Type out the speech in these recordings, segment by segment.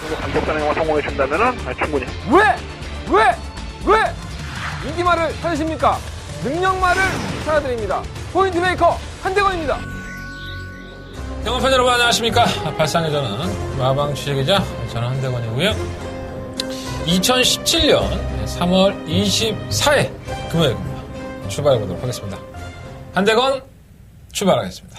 정도 감독단행과 성공해 준다면은 충분히. 왜 인기말을 찾으십니까? 능력말을 찾아드립니다. 포인트 메이커 한대건입니다. 영업팬 여러분 안녕하십니까? 발상의 전은 마방 취재기자 저는 한대건이고요. 2017년 3월 24일 금요일입니다. 출발해 보도록 하겠습니다. 한대건 출발하겠습니다.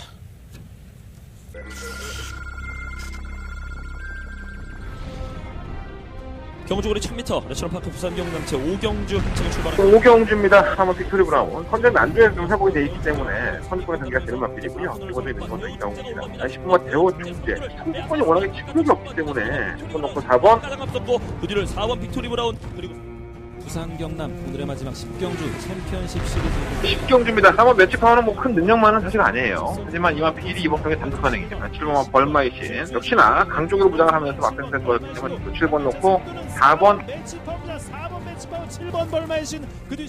경주거리 1000m 레처럼파크 부산 경남체 오경주 한층에 출발합니다. 오경주입니다. 3번 빅토리 브라운. 선전 난조에서 좀 회복이 돼 있기 때문에 선두권의 경기가 되는 마필이고요. 이번에 있는 선수 이상호입니다. 10번과 대호 축제. 30번이 워낙에 지구력이 없기 때문에 10번 놓고 4번. 가장 앞섰고 그 뒤를 4번 빅토리 브라운 그리고 부산 경남 오늘의 마지막 10경주 챔피언십 시리즈 10경주입니다. 3번 매치파워는 뭐 큰 능력만은 사실 아니에요. 하지만 이만 필이 이번 경기 단독 가능이죠. 7번 벌마이신 역시나 강쪽으로 부장을 하면서 막상승 도왔기 때문에 7번 놓고 4번 매치파워입니다. 4번 매치파워 7번 벌마이신 그 뒤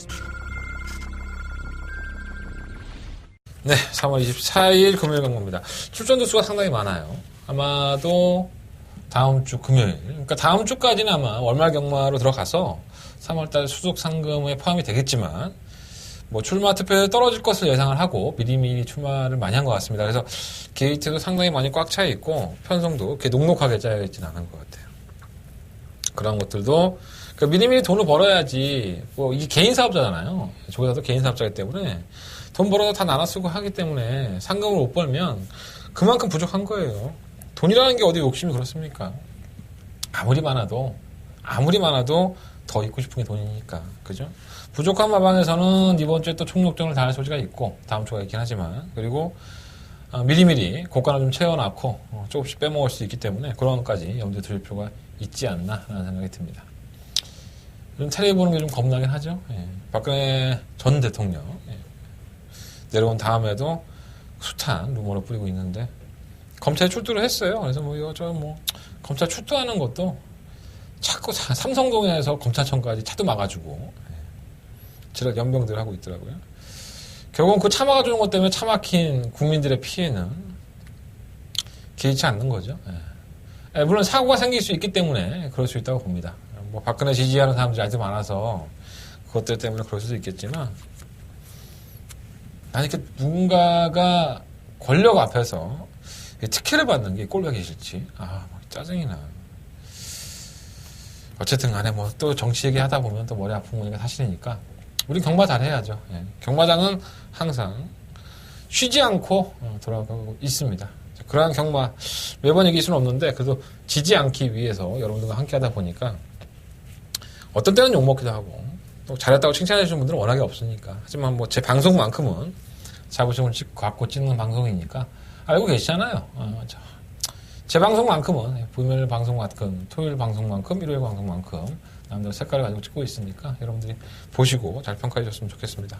네, 3월 24일 금요일 경기입니다. 출전 두수가 상당히 많아요. 아마도 다음 주 금요일, 그러니까 다음 주까지는 아마 월말 경마로 들어가서 3월달 수속 상금에 포함이 되겠지만 뭐 출마 투표에 떨어질 것을 예상을 하고 미리미리 출마를 많이 한 것 같습니다. 그래서 게이트도 상당히 많이 꽉 차 있고 편성도 그렇게 녹록하게 짜여 있지는 않은 것 같아요. 그런 것들도 그러니까 미리미리 돈을 벌어야지 뭐 이게 개인 사업자잖아요. 조회사도 개인 사업자이기 때문에 돈 벌어서 다 나눠 쓰고 하기 때문에 상금을 못 벌면 그만큼 부족한 거예요. 돈이라는 게 어디 욕심이 그렇습니까? 아무리 많아도 더 있고 싶은 게 돈이니까. 그죠? 부족한 마방에서는 이번 주에 또 총력전을 다할 소지가 있고, 다음 주가 있긴 하지만, 그리고, 미리미리 고가를 좀 채워놨고, 조금씩 빼먹을 수 있기 때문에, 그런 것까지 염두에 두실 필요가 있지 않나, 라는 생각이 듭니다. 좀 테레비 보는 게 좀 겁나긴 하죠. 예. 박근혜 전 대통령, 예. 내려온 다음에도 숱한 루머를 뿌리고 있는데, 검찰에 출두를 했어요. 그래서 검찰 출두하는 것도 자꾸 삼성동에서 검찰청까지 차도 막아주고 지랄 연병들 하고 있더라고요. 결국은 그 차 막아주는 것 때문에 차 막힌 국민들의 피해는 개의치 않는 거죠. 물론 사고가 생길 수 있기 때문에 그럴 수 있다고 봅니다. 뭐 박근혜 지지하는 사람들이 아주 많아서 그것들 때문에 그럴 수도 있겠지만 아니 이렇게 누군가가 권력 앞에서 특혜를 받는 게 꼴보기 싫지. 막 짜증이 나. 어쨌든 간에 뭐 또 정치 얘기하다 보면 또 머리 아픈 거니까 사실이니까 우리 경마 잘해야죠. 예. 경마장은 항상 쉬지 않고 돌아가고 있습니다. 그러한 경마 매번 이길 수는 없는데 그래도 지지 않기 위해서 여러분들과 함께 하다 보니까 어떤 때는 욕먹기도 하고 또 잘했다고 칭찬해 주시는 분들은 워낙에 없으니까 하지만 뭐 제 방송만큼은 자부심을 갖고 찍는 방송이니까 알고 계시잖아요. 제 방송만큼은 불멸 방송만큼 토요일 방송만큼 일요일 방송만큼 남들 색깔을 가지고 찍고 있으니까 여러분들이 보시고 잘 평가해 줬으면 좋겠습니다.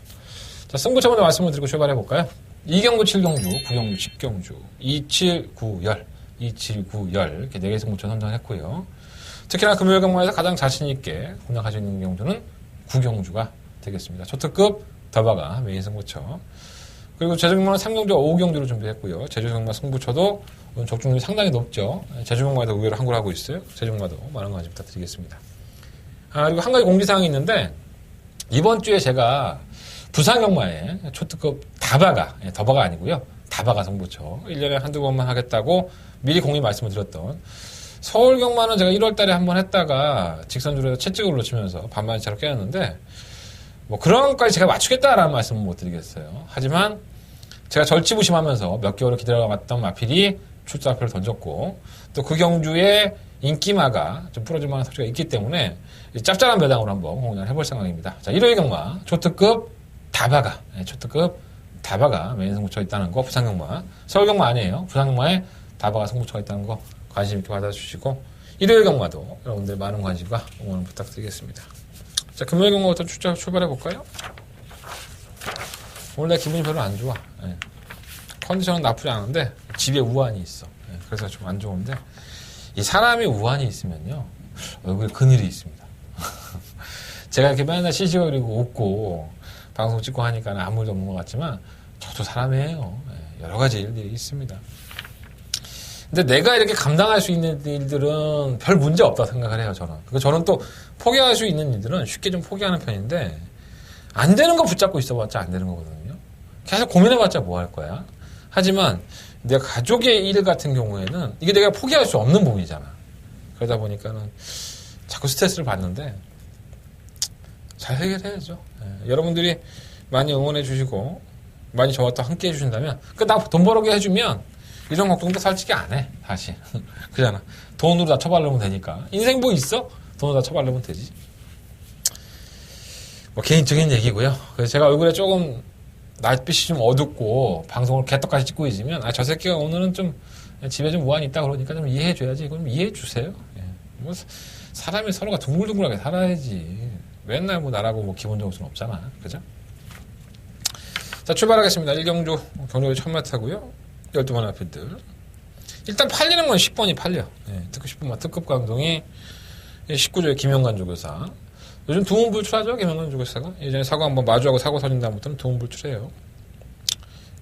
자, 승부처 먼저 말씀을 드리고 출발해 볼까요? 2경주, 7경주, 9경주, 10경주, 27, 9, 열 27, 9, 열 이렇게 4개의 승부처 선정했고요. 특히나 금요일 경마에서 가장 자신 있게 공략할 수 있는 경주는 9경주가 되겠습니다. 초특급 더바가 메인 승부처. 그리고 제주경마는 3경주와 5경주를 준비했고요. 제주경마 승부처도 적중률이 상당히 높죠. 제주경마에도 의외로 항구를 하고 있어요. 제주경마도 많은 관심 부탁드리겠습니다. 그리고 한 가지 공지사항이 있는데 이번 주에 제가 부산경마에 초특급 더바가 아니고요. 다바가 승부처 1년에 한두 번만 하겠다고 미리 공리 말씀을 드렸던 서울경마는 제가 1월 달에 한번 했다가 직선주로에서 채찍을 놓치면서 반만 차로 깨졌는데 뭐 그런 것까지 제가 맞추겠다라는 말씀은 못 드리겠어요. 하지만 제가 절치부심하면서 몇 개월을 기다려왔던 마필이 출사표를 던졌고 또 그 경주에 인기마가 좀 풀어줄 만한 소지가 있기 때문에 짭짤한 배당으로 한번 공략을 해볼 생각입니다. 자, 1월 경마 초특급 다바가 메인 승부처가 있다는 거 부산경마 서울경마 아니에요. 부산경마에 다바가 승부처가 있다는 거 관심 있게 받아주시고 일요일 경마도 여러분들 많은 관심과 응원 부탁드리겠습니다. 자, 금요일 경마부터 출발해볼까요? 오늘 내 기분이 별로 안 좋아. 컨디션은 나쁘지 않은데 집에 우환이 있어. 그래서 좀 안 좋은데 이 사람이 우환이 있으면요 얼굴에 그늘이 있습니다. 제가 이렇게 맨날 시시거리고 웃고 방송 찍고 하니까 아무 일도 없는 것 같지만 저도 사람이에요. 여러 가지 일들이 있습니다. 근데 내가 이렇게 감당할 수 있는 일들은 별 문제 없다고 생각을 해요, 저는. 그리고 저는 또 포기할 수 있는 일들은 쉽게 좀 포기하는 편인데, 안 되는 거 붙잡고 있어봤자 안 되는 거거든요. 계속 고민해봤자 뭐 할 거야. 하지만 내 가족의 일 같은 경우에는 이게 내가 포기할 수 없는 부분이잖아. 그러다 보니까는 자꾸 스트레스를 받는데, 잘 해결해야죠. 예, 여러분들이 많이 응원해 주시고, 많이 저와 또 함께 해주신다면, 나 돈 벌게 해주면, 이런 걱정도 솔직히 안 해, 다시. 그잖아. 돈으로 다 처벌하면 되니까. 인생 뭐 있어? 돈으로 다 처벌하면 되지. 뭐, 개인적인 얘기고요. 그래서 제가 얼굴에 조금, 낯빛이 좀 어둡고, 방송을 개떡같이 찍고 있으면, 저 새끼가 오늘은 좀, 집에 좀 무한히 있다 그러니까 좀 이해해줘야지. 그럼 이해해주세요. 예. 뭐, 사람이 서로가 둥글둥글하게 살아야지. 맨날 뭐 나라고 뭐 기본적으로 수는 없잖아. 그죠? 자, 출발하겠습니다. 1경주 경력이 1000m고요. 12번 앞필들. 일단 팔리는 건 10번이 팔려. 예, 특급 10번만 특급 강동이 19조의 김영관 조교사. 요즘 두문불출하죠, 김영관 조교사가. 예전에 사고 한번 마주하고 사고 터진 다음부터는 두문불출해요.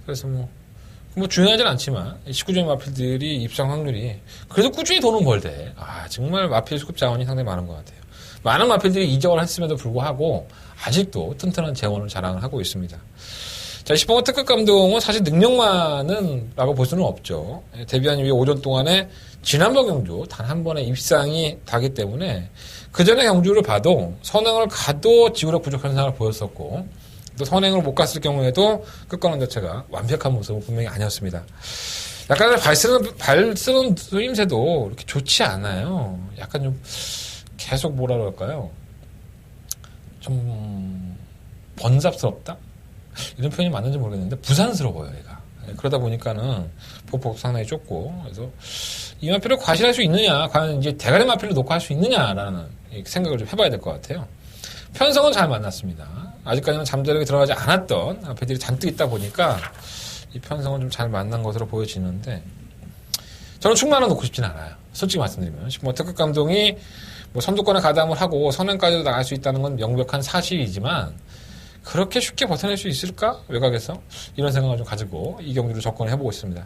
그래서 뭐 중요하진 않지만 19조의 마필들이 입상 확률이 그래도 꾸준히 돈은 벌대. 정말 마필 수급 자원이 상당히 많은 것 같아요. 많은 마필들이 이적을 했음에도 불구하고 아직도 튼튼한 재원을 자랑을 하고 있습니다. 자, 10번 특급 감독은 사실 능력만은 라고 볼 수는 없죠. 데뷔한 이후에 5전 동안에 지난번 경주 단 한 번의 입상이 다기 때문에 그 전에 경주를 봐도 선행을 가도 지구력 부족 현상을 보였었고 또 선행을 못 갔을 경우에도 끝가는 자체가 완벽한 모습은 분명히 아니었습니다. 약간의 발쓰는 쓰임새도 이렇게 좋지 않아요. 약간 좀 계속 뭐라 그럴까요? 좀 번잡스럽다? 이런 표현이 맞는지 모르겠는데 부산스러워요, 얘가. 그러다 보니까는 보폭도 상당히 좁고 그래서 이 마필을 과실할 수 있느냐, 과연 이제 대가리 마필로 놓고 할 수 있느냐라는 생각을 좀 해봐야 될 것 같아요. 편성은 잘 만났습니다. 아직까지는 잠자리에 들어가지 않았던 마필들이 잔뜩 있다 보니까 이 편성은 좀 잘 만난 것으로 보여지는데 저는 충만을 놓고 싶진 않아요. 솔직히 말씀드리면 뭐 특급 감독이 뭐 선두권에 가담을 하고 선행까지도 나갈 수 있다는 건 명백한 사실이지만 그렇게 쉽게 버텨낼 수 있을까? 외곽에서 이런 생각을 좀 가지고 이 경기를 접근을 해보고 있습니다.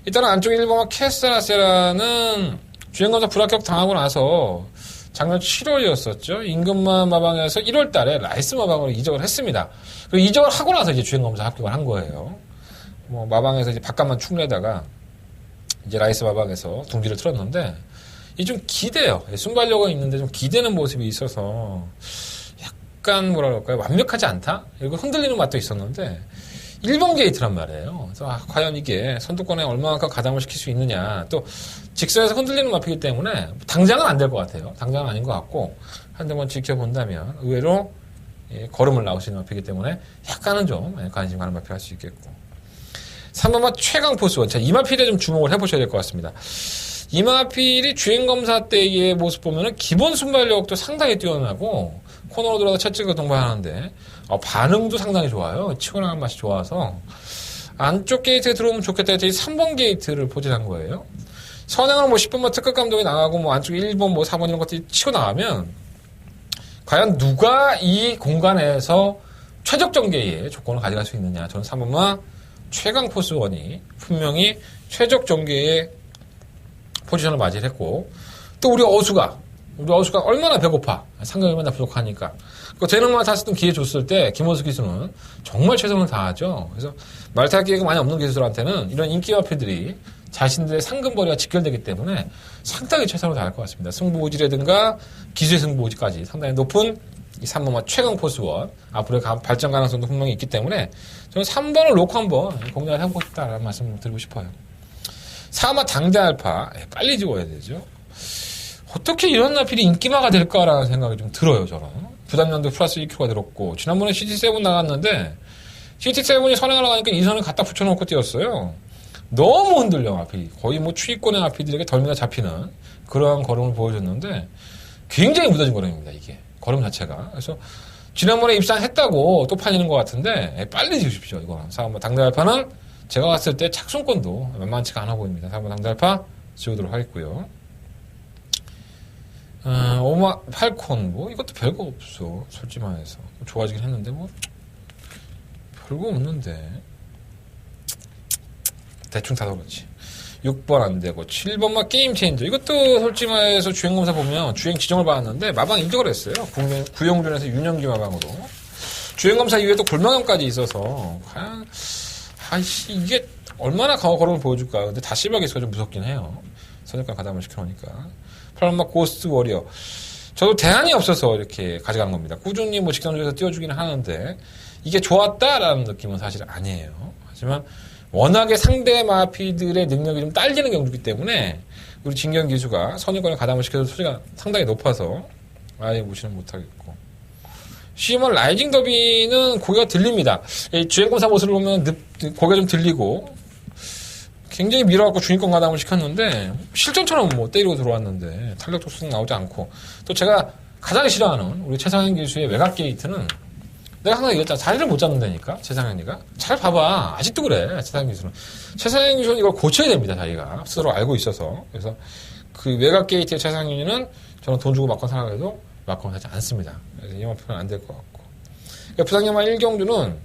일단은 안쪽 1번과 캐스라세라는 주행검사 불합격 당하고 나서 작년 7월이었었죠. 임금만 마방에서 1월 달에 라이스 마방으로 이적을 했습니다. 그리고 이적을 하고 나서 이제 주행검사 합격을 한 거예요. 뭐 마방에서 이제 바깥만 축내다가 이제 라이스 마방에서 둥지를 틀었는데 이게 좀 기대요. 순발력은 있는데 좀 기대는 모습이 있어서 약간 뭐라 그럴까요? 완벽하지 않다? 그리고 흔들리는 맛도 있었는데 1번 게이트란 말이에요. 그래서 과연 이게 선두권에 얼마만큼 가담을 시킬 수 있느냐. 또 직선에서 흔들리는 맛이기 때문에 당장은 안 될 것 같아요. 당장은 아닌 것 같고 한 대만 지켜본다면 의외로 걸음을 나올 수 있는 마피이기 때문에 약간은 좀 관심 가는 마피가 할 수 있겠고 3번만 최강 포스원. 자, 이마필에 좀 주목을 해보셔야 될 것 같습니다. 이마필이 주행검사 때의 모습 보면은 기본 순발력도 상당히 뛰어나고 코너로 들어서 채찍을 동반하는데 반응도 상당히 좋아요. 치고 나간 맛이 좋아서 안쪽 게이트에 들어오면 좋겠다 했더니 3번 게이트를 포진한 거예요. 선행을 뭐 10번 특급 감독이 나가고 뭐 안쪽 1번 뭐 4번 이런 것들이 치고 나가면 과연 누가 이 공간에서 최적 전개의 조건을 가져갈 수 있느냐. 저는 3번만 최강 포스원이 분명히 최적 전개의 포지션을 맞이했고 또 우리 어수가 얼마나 배고파. 상경이 맨날 부족하니까. 그 재능만 탔었던 기회 줬을 때 김원수 기수는 정말 최선을 다하죠. 그래서 말탈 기회가 많이 없는 기수들한테는 이런 인기 마필들이 자신들의 상금벌이가 직결되기 때문에 상당히 최선을 다할 것 같습니다. 승부오지라든가 기수의 승부오지까지 상당히 높은 이 3번만 최강 포스원 앞으로의 발전 가능성도 분명히 있기 때문에 저는 3번을 놓고 한번 공략을 해보고 싶다라는 말씀을 드리고 싶어요. 4번 당대 알파 빨리 지워야 되죠. 어떻게 이런 나필이 인기마가 될까라는 생각이 좀 들어요. 저는 부담량도 플러스 1kg가 들었고 지난번에 CT7 나갔는데 CT7이 선행하러 가니까 이 선을 갖다 붙여놓고 뛰었어요. 너무 흔들려 앞이 거의 뭐 추위권의 앞이들에게 덜미가 잡히는 그러한 걸음을 보여줬는데 굉장히 무뎌진 걸음입니다. 이게 걸음 자체가. 그래서 지난번에 입상했다고 또 팔리는 것 같은데 빨리 지우십시오. 이거는 4번 당대 알파는 제가 갔을 때 착순권도 만만치가 않아 보입니다. 4번 당대 알파 지우도록 하겠고요. 오마 팔콘 뭐 이것도 별거 없어. 솔직히 말해서 좋아지긴 했는데 뭐 별거 없는데 대충 타서 그렇지. 6번 안 되고 7번만 게임 체인저. 이것도 솔직히 말해서 주행 검사 보면 주행 지정을 받았는데 마방 인정을 했어요. 구용준에서 윤영기 마방으로. 주행 검사 이후에 또 골마감까지 있어서 과연 이게 얼마나 걸음을 보여줄까. 근데 다 실버기수가 좀 무섭긴 해요. 선역과 가담을 시켜놓으니까. 8번막 고스트 워리어. 저도 대안이 없어서 이렇게 가져간 겁니다. 꾸준히 뭐 직선주에서 띄워주기는 하는데 이게 좋았다라는 느낌은 사실 아니에요. 하지만 워낙에 상대 마피들의 능력이 좀 딸리는 경주이기 때문에 우리 진경 기수가 선유권에 가담을 시켜서 소리가 상당히 높아서 아예 무시는 못하겠고. C1 라이징 더비는 고개가 들립니다. 주행검사 모습을 보면 고개가 좀 들리고 굉장히 밀어갖고 주인권 가담을 시켰는데 실전처럼 뭐 때리고 들어왔는데 탄력도 쑥 나오지 않고 또 제가 가장 싫어하는 우리 최상현 기수의 외곽 게이트는 내가 항상 얘기했잖아. 자리를 못 잡는다니까 최상현이가. 잘 봐봐. 아직도 그래 최상현 기수는. 최상현 기수는 이걸 고쳐야 됩니다. 자기가 스스로 알고 있어서. 그래서 그 외곽 게이트의 최상현이는 저는 돈 주고 막건 사라고 해도 막건 하지 않습니다. 그래서 이만 표현 안 될 것 같고. 그러니까 부상영화 1경주는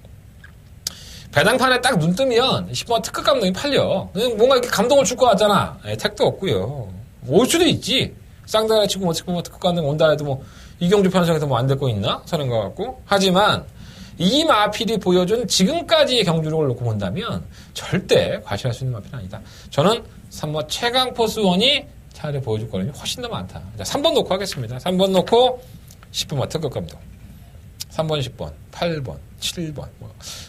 배당판에 딱 눈 뜨면 10번 특급 감독이 팔려. 뭔가 이렇게 감동을 줄 것 같잖아. 택도 없고요. 올 수도 있지. 쌍다리 치고 뭐 특급 감독 온다 해도 뭐 이경주 편성에서 뭐 안 될 거 있나? 서는 것 같고. 하지만 이 마필이 보여준 지금까지의 경주력을 놓고 본다면 절대 과시할 수 있는 마필은 아니다. 저는 3번 최강 포스원이 차라리 보여줄 거는 훨씬 더 많다. 자, 3번 놓고 하겠습니다. 3번 놓고 10번 특급 감독. 3번, 10번, 8번, 7번.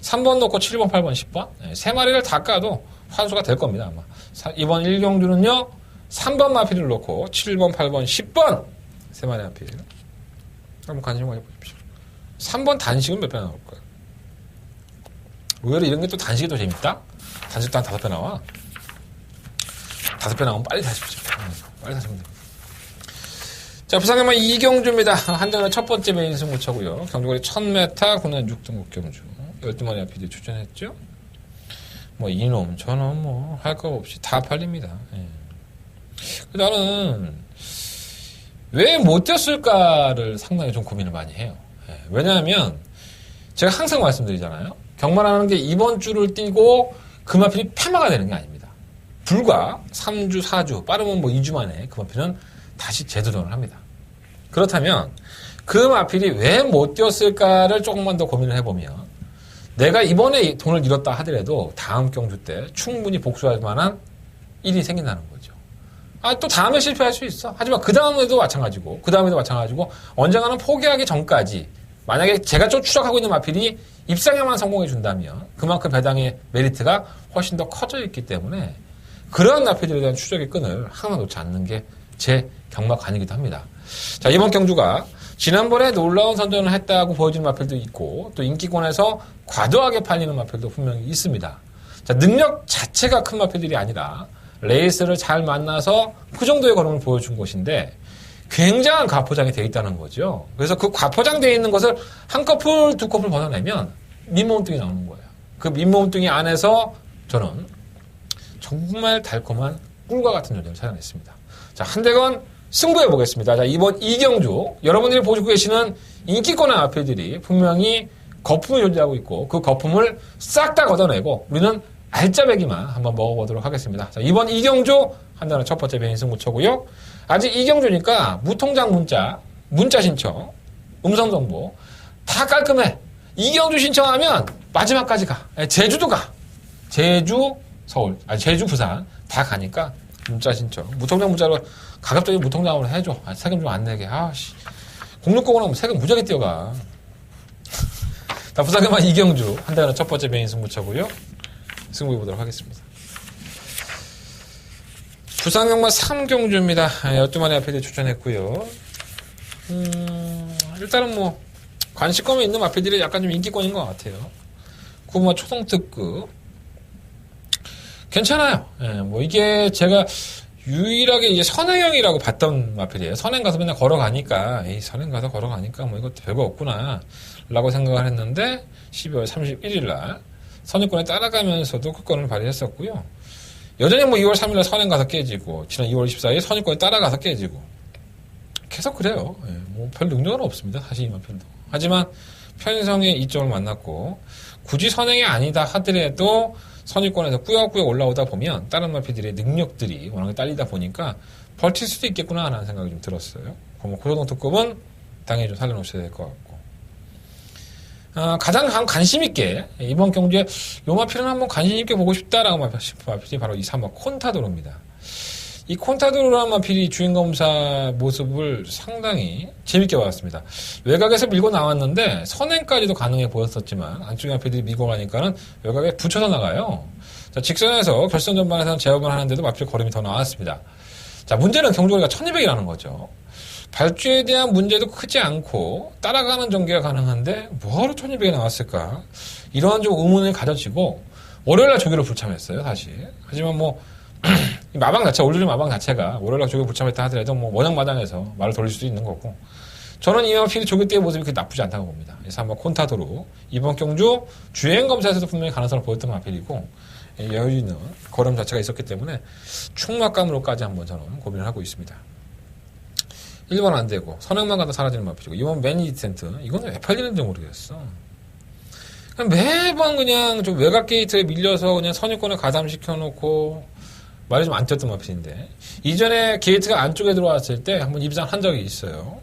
3번 놓고 7번, 8번, 10번. 세 마리를 다 까도 환수가 될 겁니다, 아마. 이번 1경주는요, 3번 마필을 놓고 7번, 8번, 10번. 세 마리 마필. 한번 관심 가져보십시오. 3번 단식은 몇 배 나올까요? 의외로 이런 게 또 단식이 더 재밌다? 단식도 한 5배 나와. 5배 나오면 빨리 사십시오. 빨리 사시면 됩니다. 자, 부상의만 이경주입니다. 한정의 첫 번째 메인 승부처고요. 경주거리 1000m 국내 6등급 경주. 12마리 아피디 출전했죠. 뭐 이놈 저놈 뭐 할 거 없이 다 팔립니다. 예. 나는 왜 못 뛰었을까를 상당히 좀 고민을 많이 해요. 예. 왜냐하면 제가 항상 말씀드리잖아요. 경마라는 게 이번 주를 뛰고 그 마필이 폐마가 되는 게 아닙니다. 불과 3주, 4주, 빠르면 뭐 2주 만에 그 마필은 다시 재도전을 합니다. 그렇다면 그 마필이 왜 못 뛰었을까를 조금만 더 고민을 해보면 내가 이번에 돈을 잃었다 하더라도 다음 경주 때 충분히 복수할 만한 일이 생긴다는 거죠. 또 다음에 실패할 수 있어. 하지만 그 다음에도 마찬가지고 그 다음에도 마찬가지고 언젠가는 포기하기 전까지 만약에 제가 좀 추적하고 있는 마필이 입상에만 성공해 준다면 그만큼 배당의 메리트가 훨씬 더 커져 있기 때문에 그런 마필들에 대한 추적의 끈을 하나 놓지 않는 게 제 경마관이기도 합니다. 자, 이번 경주가 지난번에 놀라운 선전을 했다고 보여지는 마필도 있고 또 인기권에서 과도하게 팔리는 마필도 분명히 있습니다. 자, 능력 자체가 큰 마필들이 아니라 레이스를 잘 만나서 그 정도의 걸음을 보여준 것인데 굉장한 과포장이 되어 있다는 거죠. 그래서 그 과포장되어 있는 것을 한 커플, 두 커플 벗어내면 민몸뚱이 나오는 거예요. 그 민몸뚱이 안에서 저는 정말 달콤한 꿀과 같은 존재를 찾아냈습니다. 자, 한대건 승부해 보겠습니다. 자, 이번 이경주 여러분들이 보시고 계시는 인기권의 마필들이 분명히 거품을 존재하고 있고 그 거품을 싹 다 걷어내고 우리는 알짜배기만 한번 먹어보도록 하겠습니다. 자, 이번 이경주 한다는 첫 번째 메인 승부처고요. 아직 이경주니까 무통장 문자 신청, 음성 정보 다 깔끔해. 이경주 신청하면 마지막까지 가. 제주도 가. 제주, 서울, 제주, 부산 다 가니까 문자 신청. 무통장 문자로 가급적인 무통장으로 해줘. 세금 좀 안 내게. 공룡공원 하면 세금 무지하게 뛰어가. 자, 부산경마 이경주 한다는 첫 번째 메인 승부처고요. 승부해 보도록 하겠습니다. 부산경마 3경주입니다. 12마리 앞에 출전했고요. 일단은 뭐 관심권에 있는 마필들이 약간 좀 인기권인 것 같아요. 구마 초등특급 괜찮아요. 뭐 이게 제가 유일하게 이제 선행형이라고 봤던 마필이에요. 선행 가서 맨날 걸어가니까 선행 가서 걸어가니까 뭐 이거 별거 없구나 라고 생각을 했는데 12월 31일 날 선행권에 따라가면서도 그 권을 발휘했었고요. 여전히 뭐 2월 3일 날 선행 가서 깨지고 지난 2월 24일 선행권에 따라가서 깨지고 계속 그래요. 뭐 별 능력은 없습니다. 사실 이 마필도. 하지만 편성의 이점을 만났고 굳이 선행이 아니다 하더라도 선입권에서 꾸역꾸역 올라오다 보면 다른 마피들의 능력들이 워낙에 딸리다 보니까 버틸 수도 있겠구나 하는 생각이 좀 들었어요. 그럼 고등특급은 당연히 좀 살려놓으셔야 될 것 같고. 가장 관심 있게 이번 경주에 요 마필은 한번 관심 있게 보고 싶다라고 마필이 바로 이 3번 콘타도로입니다. 이 콘타도로라는 마필이 주인검사 모습을 상당히 재밌게 봤습니다. 외곽에서 밀고 나왔는데 선행까지도 가능해 보였었지만 안쪽의 마필들이 밀고 가니까는 외곽에 붙여서 나가요. 자, 직선에서 결선 전반에서는 제압을 하는데도 마필 걸음이 더 나왔습니다. 자, 문제는 경주거리가 1200이라는 거죠. 발주에 대한 문제도 크지 않고 따라가는 전개가 가능한데 뭐하러 1200이 나왔을까? 이러한 좀 의문을 가져지고 월요일날 조기로 불참했어요, 사실. 하지만 뭐 이 마방 자체, 올드리 마방 자체가 월요일날 조기로 불참했다 하더라도 뭐 원형 마당에서 말을 돌릴 수도 있는 거고 저는 이 마필이 조기 때의 모습이 그렇게 나쁘지 않다고 봅니다. 그래서 한번 콘타도로 이번 경주 주행검사에서도 분명히 가능성을 보였던 마필이고 여유 있는 걸음 자체가 있었기 때문에 충막감으로까지 한번 저는 고민을 하고 있습니다. 1번 안 되고 선행만 가다 사라지는 마필이고 이번 매니 디센트 이거는 왜 팔리는지 모르겠어. 그냥 매번 그냥 좀 외곽 게이트에 밀려서 그냥 선입권을 가담시켜 놓고 말이 좀 안 뛰었던 마필인데 이전에 게이트가 안쪽에 들어왔을 때 한번 입장한 적이 있어요.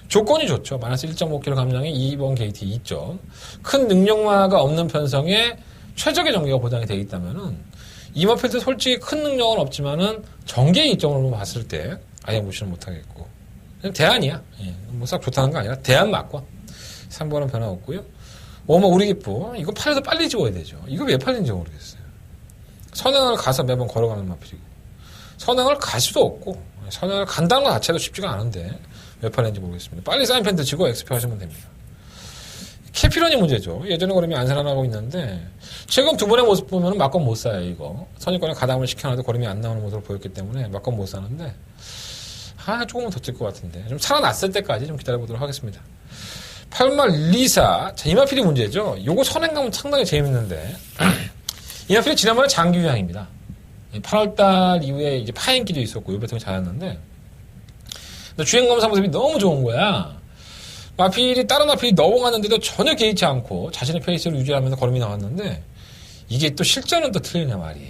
조건이 좋죠. 마이너스 1.5kg 감량에 2번 게이트 2점. 큰 능력마가 없는 편성에 최적의 전개가 보장이 되어 있다면은 이 마필도 솔직히 큰 능력은 없지만은 전개의 이점으로 봤을 때 아예 무시는 못하겠고 그냥 대안이야. 예. 뭐 싹 좋다는 거 아니라 대안 맞고 3번은 변화 없고요. 5번 우리 기프 이거 팔려도 빨리 지워야 되죠. 이거 왜 팔린지 모르겠어요. 선행을 가서 매번 걸어가는 마필이고 선행을 갈 수도 없고 선행을 간다는 것 자체도 쉽지가 않은데 왜 팔린지 모르겠습니다. 빨리 사인 펜트 치고 XP 하시면 됩니다. 캐피런이 문제죠. 예전에 걸음이 안 살아나고 있는데 최근 두 번의 모습 보면 막건 못 사요. 이거 선입권에 가담을 시켜놔도 걸음이 안 나오는 모습을 보였기 때문에 막건 못 사는데 조금은 더 찔 것 같은데 좀 살아났을 때까지 좀 기다려보도록 하겠습니다. 8말 리사 자, 이 마필이 문제죠. 요거 선행감은 상당히 재밌는데 이 마필이 지난번에 장기 유향입니다. 8월달 이후에 이제 파행기도 있었고 요배통이 잘했는데 주행검사 모습이 너무 좋은 거야. 마필이 다른 마필이 넘어갔는데도 전혀 개의치 않고 자신의 페이스를 유지하면서 걸음이 나왔는데 이게 또 실전은 또 틀리냐 말이.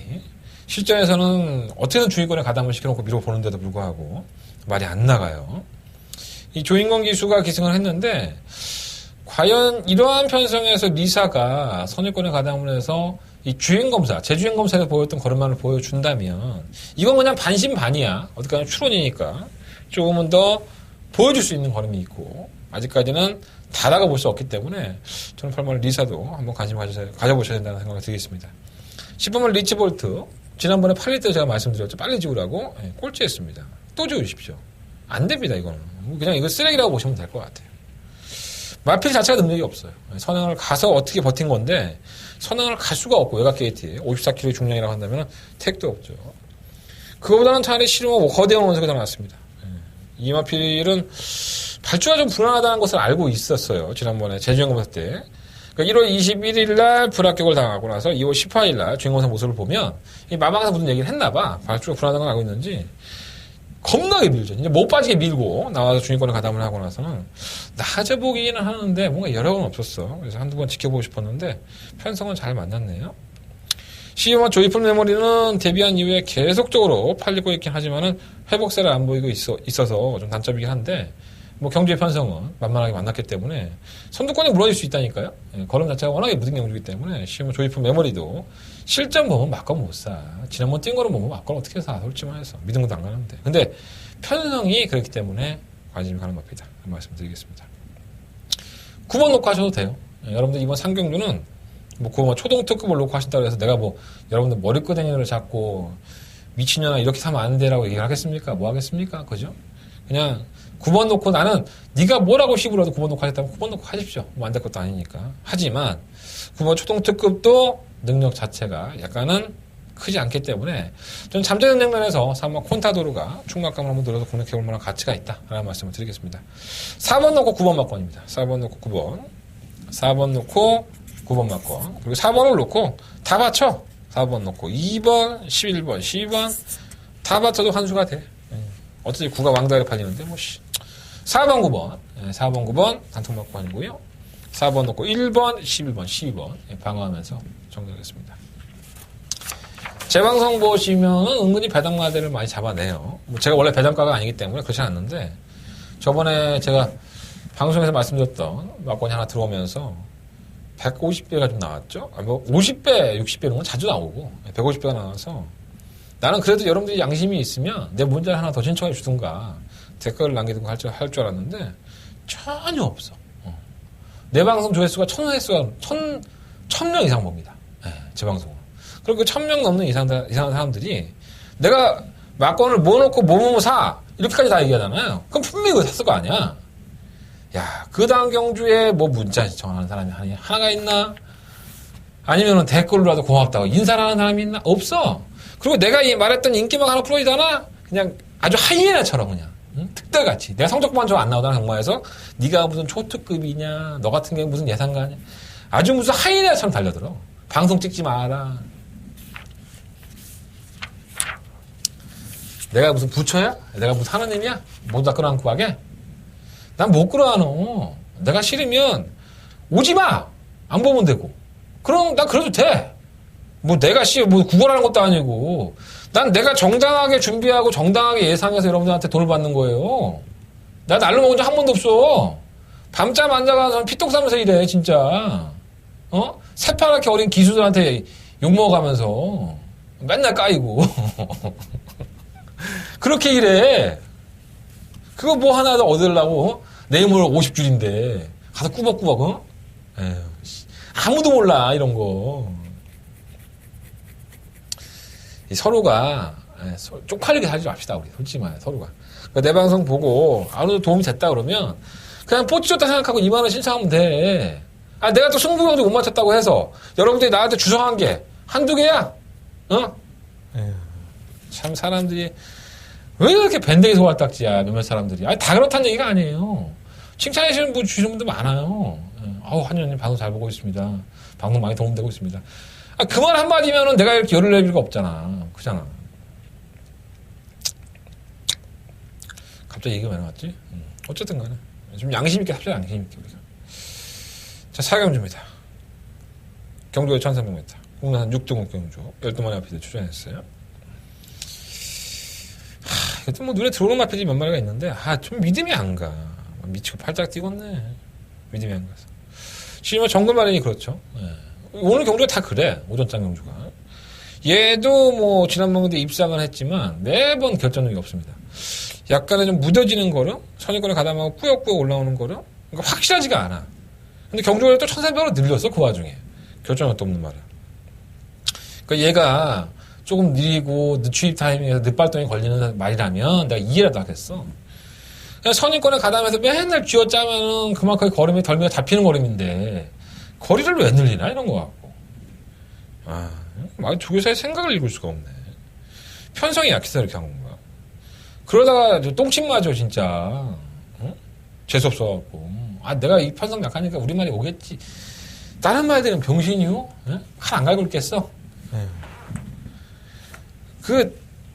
실전에서는 어떻게든 주인권에 가담을 시켜놓고 밀어보는데도 불구하고 말이 안 나가요. 이 조인권 기수가 기승을 했는데 과연 이러한 편성에서 리사가 선입권에 가담을 해서 이 주행검사, 제주행검사에서 보였던 걸음만을 보여준다면 이건 그냥 반신반의야. 어디까지 추론이니까 조금은 더 보여줄 수 있는 걸음이 있고 아직까지는 다다가 볼 수 없기 때문에 저는 8번 리사도 한번 관심 가져보셔야 된다는 생각이 들겠습니다. 10번은 리치볼트 지난번에 팔릴 때 제가 말씀드렸죠. 빨리 지우라고 꼴찌했습니다. 또 지우십시오. 안 됩니다. 이거는 그냥 이거 쓰레기라고 보시면 될 것 같아요. 마필 자체가 능력이 없어요. 선행을 가서 어떻게 버틴 건데 선행을 갈 수가 없고 외곽 게이트에 54kg의 중량이라고 한다면 택도 없죠. 그거보다는 차라리 실험 거대한 원석이 더 낫습니다. 이 마필은 발주가 좀 불안하다는 것을 알고 있었어요. 지난번에 제주행검사 때. 그러니까 1월 21일 날 불합격을 당하고 나서 2월 18일 날 주행검사 모습을 보면 이 마방에서 무슨 얘기를 했나 봐. 발주가 불안하다는 걸 알고 있는지 겁나게 밀죠. 이제 못 빠지게 밀고 나와서 주인권을 가담을 하고 나서는 낮아 보기는 하는데 뭔가 여력은 없었어. 그래서 한두 번 지켜보고 싶었는데 편성은 잘 만났네요. C1 조이풀 메모리는 데뷔한 이후에 계속적으로 팔리고 있긴 하지만은 회복세를 안 보이고 있어서 좀 단점이긴 한데 뭐 경주의 편성은 만만하게 만났기 때문에 선두권이 무너질 수 있다니까요. 걸음 자체가 워낙에 무딘 경주이기 때문에 C1 조이풀 메모리도 실전 보면 막건 못 사. 지난번 뛴 거를 보면 막건 어떻게 사. 솔직히 말해서 믿은 것도 안 가는데. 근데 편성이 그렇기 때문에 관심이 가는 겁니다. 말씀드리겠습니다. 9번 놓고 하셔도 돼요. 여러분들 이번 상경주는 뭐 그거 초동 특급을 놓고 하신다고 해서 내가 뭐 여러분들 머리끄댕이를 잡고 미친년아 이렇게 사면 안 돼라고 얘기를 하겠습니까? 뭐 하겠습니까? 그죠? 그냥 9번 놓고 나는 네가 뭐라고 씹으라도 9번 놓고 하셨다면 9번 놓고 하십시오. 뭐 안 될 것도 아니니까. 하지만 9번 초동 특급도 능력 자체가 약간은 크지 않기 때문에 좀 잠재는 장면에서 3번 콘타도르가 충막감을 한번 들어서 공략해볼 만한 가치가 있다라는 말씀을 드리겠습니다. 4번 놓고 9번 막건입니다. 4번 놓고 9번 4번 놓고 9번 막건 그리고 4번을 놓고 다 받쳐. 4번 놓고 2번 11번 12번 다 받쳐도 환수가 돼. 어차피 9가 왕다리로 팔리는데 뭐 4번 9번 4번 9번 단통 막건이고요. 4번 놓고 1번 11번 12번 방어하면서 정리하겠습니다. 재방송 보시면은 은근히 배당마대를 많이 잡아내요. 뭐 제가 원래 배당가가 아니기 때문에 그렇지 않는데, 저번에 제가 방송에서 말씀드렸던 막권이 하나 들어오면서 150배가 좀 나왔죠? 뭐 50배, 60배 이런 건 자주 나오고 150배가 나와서 나는 그래도 여러분들이 양심이 있으면 내 문자를 하나 더 신청해 주든가 댓글을 남기든가 할 줄 알았는데 전혀 없어. 내 방송 조회수가 1000명 이상 봅니다. 네, 제 방송은. 그리고 그 1000명 넘는 이상한 사람들이 내가 막권을 뭐 넣고 뭐 사 이렇게까지 다 얘기하잖아요. 그럼 분명히 그거 샀을 거 아니야. 야, 그 다음 경주에 뭐 문자 시청하는 사람이 하나가 있나? 아니면은 댓글로라도 고맙다고 인사를 하는 사람이 있나? 없어. 그리고 내가 말했던 인기막 하나 프로이잖아? 그냥 아주 하이에나처럼 그냥. 응? 특별같이. 내가 성적만 좀 안 나오잖아, 경마에서. 네가 무슨 초특급이냐? 너 같은 게 무슨 예상가냐? 아주 무슨 하이에나처럼 달려들어. 방송 찍지 마라. 내가 무슨 부처야? 내가 무슨 하느님이야? 모두 다 끌어안고 가게? 난 못 끌어안어. 내가 싫으면 오지 마. 안 보면 되고. 그럼 난 그래도 돼. 뭐 내가 뭐 구걸하는 것도 아니고. 난 내가 정당하게 준비하고 정당하게 예상해서 여러분들한테 돈을 받는 거예요. 나 날로 먹은 적 한 번도 없어. 밤잠 안 자가서 피똥 싸면서 일해 진짜. 새파랗게 어린 기수들한테 욕먹어가면서 맨날 까이고. 그렇게 일해. 그거 뭐 하나 더 얻으려고 내일 50줄인데 가서 꾸벅꾸벅 에휴, 아무도 몰라 이런 거. 서로가 쪽팔리게 살지 맙시다 우리 솔직히 말해 서로가. 그러니까 내 방송 보고 아무도 도움이 됐다 그러면 그냥 뽀찌졌다 생각하고 2만 원 신청하면 돼. 아 내가 또 승부욕도 못 맞췄다고 해서 여러분들이 나한테 주성한 게 한두 개야? 에휴, 참 사람들이 왜 그렇게 밴댕이 소갈딱지야 몇몇 사람들이. 아니 다 그렇다는 얘기가 아니에요. 칭찬해주시는 분 주시는 분들 많아요. 한의원님 방송 잘 보고 있습니다. 방송 많이 도움되고 있습니다. 아, 그 말 한마디면은 내가 이렇게 열을 낼 이유가 없잖아. 그잖아. 갑자기 얘기가 왜 나왔지? 어쨌든 간에 좀 양심있게 합시다. 양심있게 우리가. 자, 4경주입니다. 경주에 1300m. 국내산 6등급 경주. 12마리 앞에 출전했어요. 이것도 뭐 눈에 들어오는 마필이 몇 마리가 있는데, 좀 믿음이 안 가. 미치고 팔짝 뛰겠네. 믿음이 안 가서. 실제 정글 마린이 그렇죠. 예. 오늘 경주가 다 그래. 오전장 경주가. 얘도 뭐 지난번에 입상을 했지만 매번 결정력이 없습니다. 약간은 좀 무뎌지는 거를 선입권에 가담하고 꾸역꾸역 올라오는 거를 그러니까 확실하지가 않아. 근데 경주가 또 1300으로 늘렸어. 그 와중에. 결정력도 없는 말이야. 그러니까 얘가 조금 느리고 늦추입 타이밍에서 늦발동이 걸리는 말이라면 내가 이해라도 하겠어. 그냥 선입권에 가담해서 맨날 쥐어짜면은 그만큼 걸음이 덜미가 잡히는 걸음인데 거리를 왜 늘리나 이런 거 같고. 조교사의 생각을 읽을 수가 없네. 편성이 약해서 이렇게 한 건가. 그러다가 똥침 맞아 진짜. 재수없어갖고. 내가 이 편성 약하니까 우리말이 오겠지. 다른 말들은 병신이요? 칼 안 갈고 있겠어?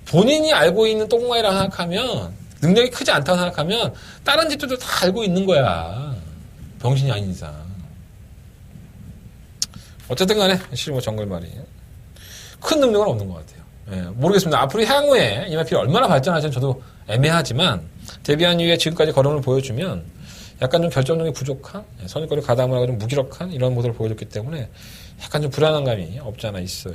본인이 알고 있는 똥말이라고 생각하면, 능력이 크지 않다고 생각하면, 다른 집들도 다 알고 있는 거야. 병신이 아닌 이상. 어쨌든 간에, 실버 정글말이. 큰 능력은 없는 것 같아요. 모르겠습니다. 앞으로 향후에 이 마필이 얼마나 발전할지는 저도 애매하지만, 데뷔한 이후에 지금까지 걸음을 보여주면, 약간 좀 결정력이 부족한, 선입권을 가담을 하고 좀 무기력한 이런 모습을 보여줬기 때문에, 약간 좀 불안한 감이 없지 않아 있어요.